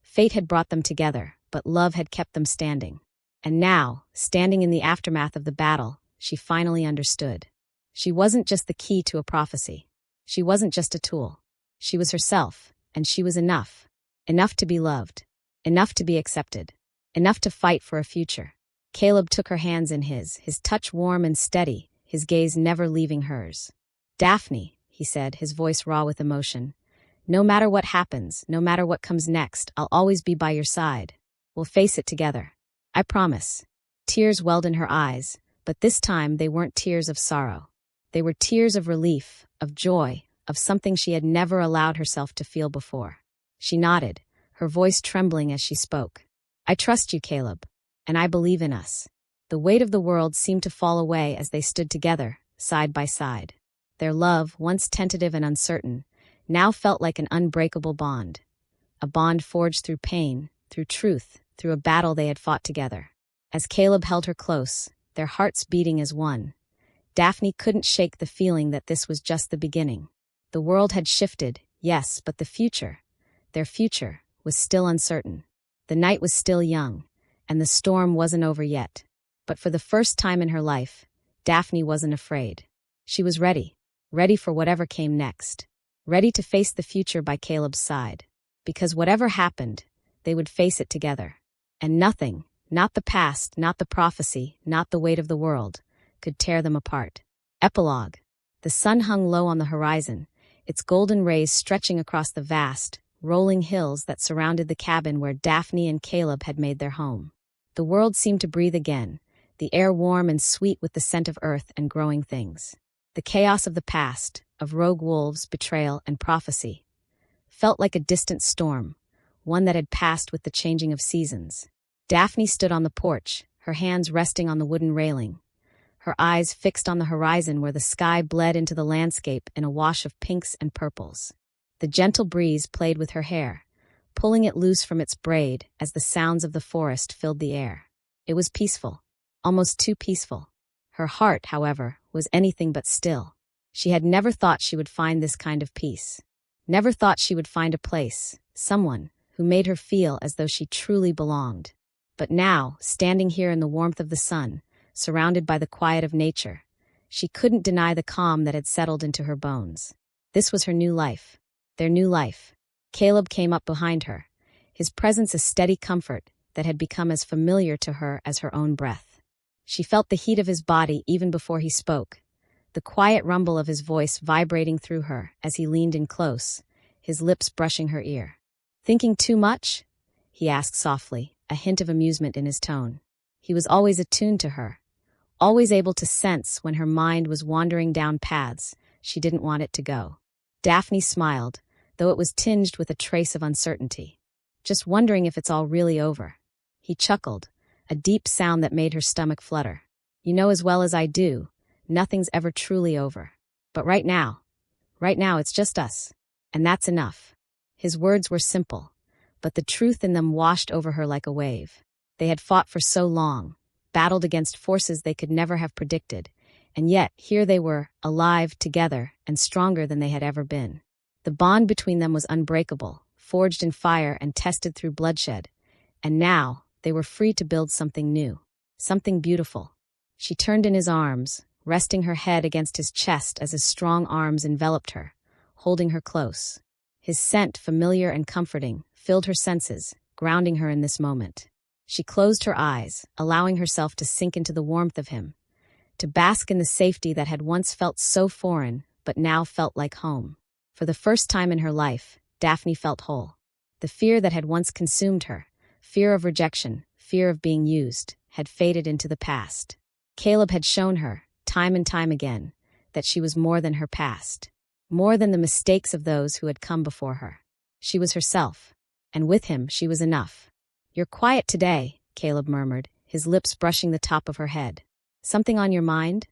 Speaker 1: Fate had brought them together, but love had kept them standing. And now, standing in the aftermath of the battle, she finally understood. She wasn't just the key to a prophecy. She wasn't just a tool. She was herself, and she was enough. Enough to be loved. Enough to be accepted. Enough to fight for a future. Caleb took her hands in his touch warm and steady, his gaze never leaving hers. "Daphne," he said, his voice raw with emotion, "no matter what happens, no matter what comes next, I'll always be by your side. We'll face it together. I promise." Tears welled in her eyes, but this time they weren't tears of sorrow. They were tears of relief, of joy, of something she had never allowed herself to feel before. She nodded, her voice trembling as she spoke. "I trust you, Caleb, and I believe in us." The weight of the world seemed to fall away as they stood together, side by side. Their love, once tentative and uncertain, now felt like an unbreakable bond. A bond forged through pain, through truth, through a battle they had fought together. As Caleb held her close, their hearts beating as one, Daphne couldn't shake the feeling that this was just the beginning. The world had shifted, yes, but the future, their future, was still uncertain. The night was still young, and the storm wasn't over yet. But for the first time in her life, Daphne wasn't afraid. She was ready for whatever came next. Ready to face the future by Caleb's side. Because whatever happened, they would face it together. And nothing, not the past, not the prophecy, not the weight of the world, could tear them apart. Epilogue. The sun hung low on the horizon, its golden rays stretching across the vast, rolling hills that surrounded the cabin where Daphne and Caleb had made their home. The world seemed to breathe again, the air warm and sweet with the scent of earth and growing things. The chaos of the past, of rogue wolves, betrayal, and prophecy, felt like a distant storm, one that had passed with the changing of seasons. Daphne stood on the porch, her hands resting on the wooden railing, her eyes fixed on the horizon where the sky bled into the landscape in a wash of pinks and purples. The gentle breeze played with her hair, pulling it loose from its braid as the sounds of the forest filled the air. It was peaceful, almost too peaceful. Her heart, however, was anything but still. She had never thought she would find this kind of peace. Never thought she would find a place, someone, who made her feel as though she truly belonged. But now, standing here in the warmth of the sun, surrounded by the quiet of nature, she couldn't deny the calm that had settled into her bones. This was her new life. Their new life. Caleb came up behind her, his presence a steady comfort that had become as familiar to her as her own breath. She felt the heat of his body even before he spoke, the quiet rumble of his voice vibrating through her as he leaned in close, his lips brushing her ear. "Thinking too much?" he asked softly, a hint of amusement in his tone. He was always attuned to her, always able to sense when her mind was wandering down paths she didn't want it to go. Daphne smiled, though it was tinged with a trace of uncertainty. just wondering if it's all really over. He chuckled, a deep sound that made her stomach flutter. You know as well as I do, nothing's ever truly over. But right now it's just us. And that's enough. His words were simple, but the truth in them washed over her like a wave. They had fought for so long, battled against forces they could never have predicted, and yet here they were, alive, together, and stronger than they had ever been. The bond between them was unbreakable, forged in fire and tested through bloodshed, and now they were free to build something new, something beautiful. She turned in his arms, resting her head against his chest as his strong arms enveloped her, holding her close. His scent, familiar and comforting, filled her senses, grounding her in this moment. She closed her eyes, allowing herself to sink into the warmth of him, to bask in the safety that had once felt so foreign, but now felt like home. For the first time in her life, Daphne felt whole. The fear that had once consumed her, fear of rejection, fear of being used, had faded into the past. Caleb had shown her, time and time again, that she was more than her past, more than the mistakes of those who had come before her. She was herself, and with him she was enough. You're quiet today, Caleb murmured, his lips brushing the top of her head. Something on your mind?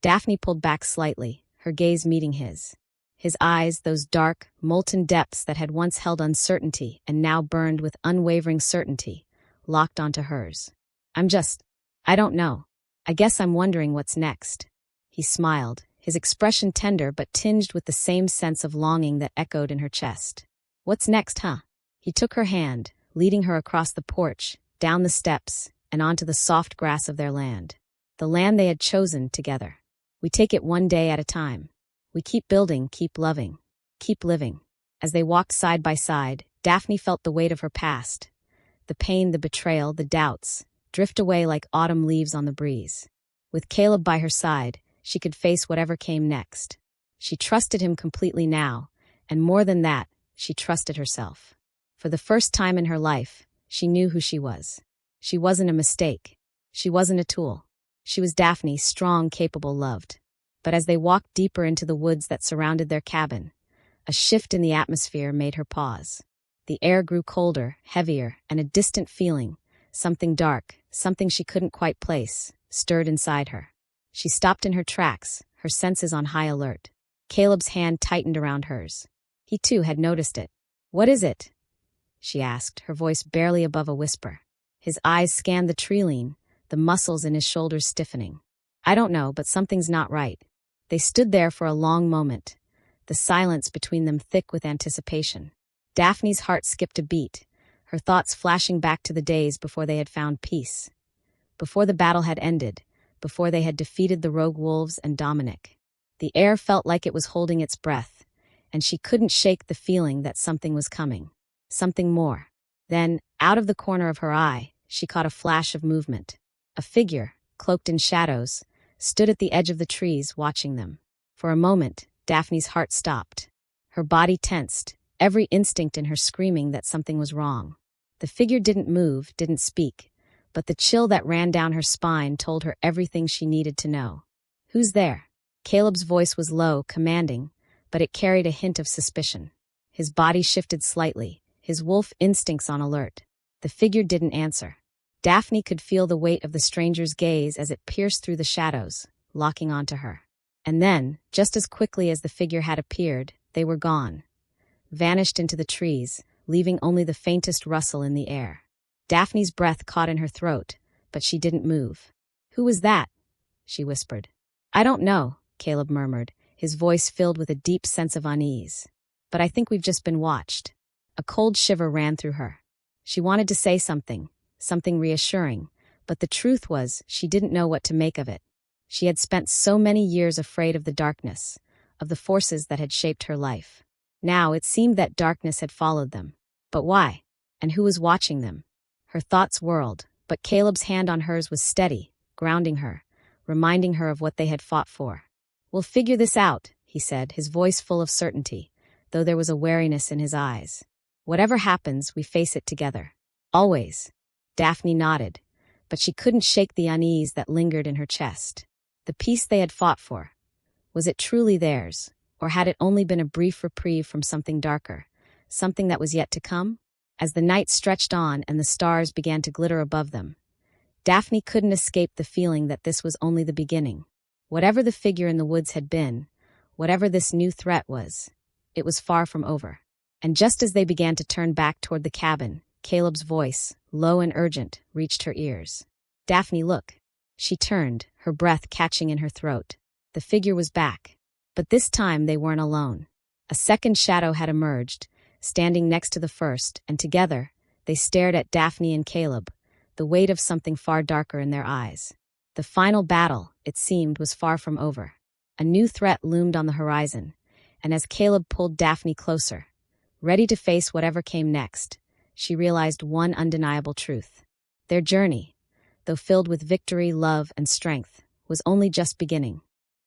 Speaker 1: Daphne pulled back slightly, her gaze meeting his. His eyes, those dark, molten depths that had once held uncertainty and now burned with unwavering certainty, locked onto hers. I don't know. I guess I'm wondering what's next. He smiled, his expression tender but tinged with the same sense of longing that echoed in her chest. What's next, huh? He took her hand, leading her across the porch, down the steps, and onto the soft grass of their land. The land they had chosen together. We take it one day at a time. We keep building, keep loving, keep living. As they walked side by side, Daphne felt the weight of her past. The pain, the betrayal, the doubts, drift away like autumn leaves on the breeze. With Caleb by her side, she could face whatever came next. She trusted him completely now, and more than that, she trusted herself. For the first time in her life, she knew who she was. She wasn't a mistake. She wasn't a tool. She was Daphne, strong, capable, loved. But as they walked deeper into the woods that surrounded their cabin, a shift in the atmosphere made her pause. The air grew colder, heavier, and a distant feeling, something dark, something she couldn't quite place, stirred inside her. She stopped in her tracks, her senses on high alert. Caleb's hand tightened around hers. He too had noticed it. What is it? She asked, her voice barely above a whisper. His eyes scanned the tree-line, the muscles in his shoulders stiffening. I don't know, but something's not right. They stood there for a long moment, the silence between them thick with anticipation. Daphne's heart skipped a beat, her thoughts flashing back to the days before they had found peace, before the battle had ended, before they had defeated the rogue wolves and Dominic. The air felt like it was holding its breath, and she couldn't shake the feeling that something was coming, something more. Then, out of the corner of her eye, she caught a flash of movement. A figure, cloaked in shadows, stood at the edge of the trees watching them. For a moment, Daphne's heart stopped. Her body tensed, every instinct in her screaming that something was wrong. The figure didn't move, didn't speak, but the chill that ran down her spine told her everything she needed to know. Who's there? Caleb's voice was low, commanding, but it carried a hint of suspicion. His body shifted slightly, his wolf instincts on alert. The figure didn't answer. Daphne could feel the weight of the stranger's gaze as it pierced through the shadows, locking onto her. And then, just as quickly as the figure had appeared, they were gone, vanished into the trees, leaving only the faintest rustle in the air. Daphne's breath caught in her throat, but she didn't move. Who was that? She whispered. I don't know, Caleb murmured, his voice filled with a deep sense of unease. But I think we've just been watched. A cold shiver ran through her. She wanted to say something reassuring, but the truth was she didn't know what to make of it. She had spent so many years afraid of the darkness, of the forces that had shaped her life. Now it seemed that darkness had followed them. But why? And who was watching them? Her thoughts whirled, but Caleb's hand on hers was steady, grounding her, reminding her of what they had fought for. We'll figure this out, he said, his voice full of certainty, though there was a wariness in his eyes. Whatever happens, we face it together. Always. Daphne nodded, but she couldn't shake the unease that lingered in her chest. The peace they had fought for. Was it truly theirs, or had it only been a brief reprieve from something darker, something that was yet to come? As the night stretched on and the stars began to glitter above them, Daphne couldn't escape the feeling that this was only the beginning. Whatever the figure in the woods had been, whatever this new threat was, it was far from over. And just as they began to turn back toward the cabin, Caleb's voice, low and urgent, reached her ears. "Daphne, look." She turned, her breath catching in her throat. The figure was back. But this time they weren't alone. A second shadow had emerged, standing next to the first, and together, they stared at Daphne and Caleb, the weight of something far darker in their eyes. The final battle, it seemed, was far from over. A new threat loomed on the horizon, and as Caleb pulled Daphne closer, ready to face whatever came next, she realized one undeniable truth. Their journey, though filled with victory, love, and strength, was only just beginning.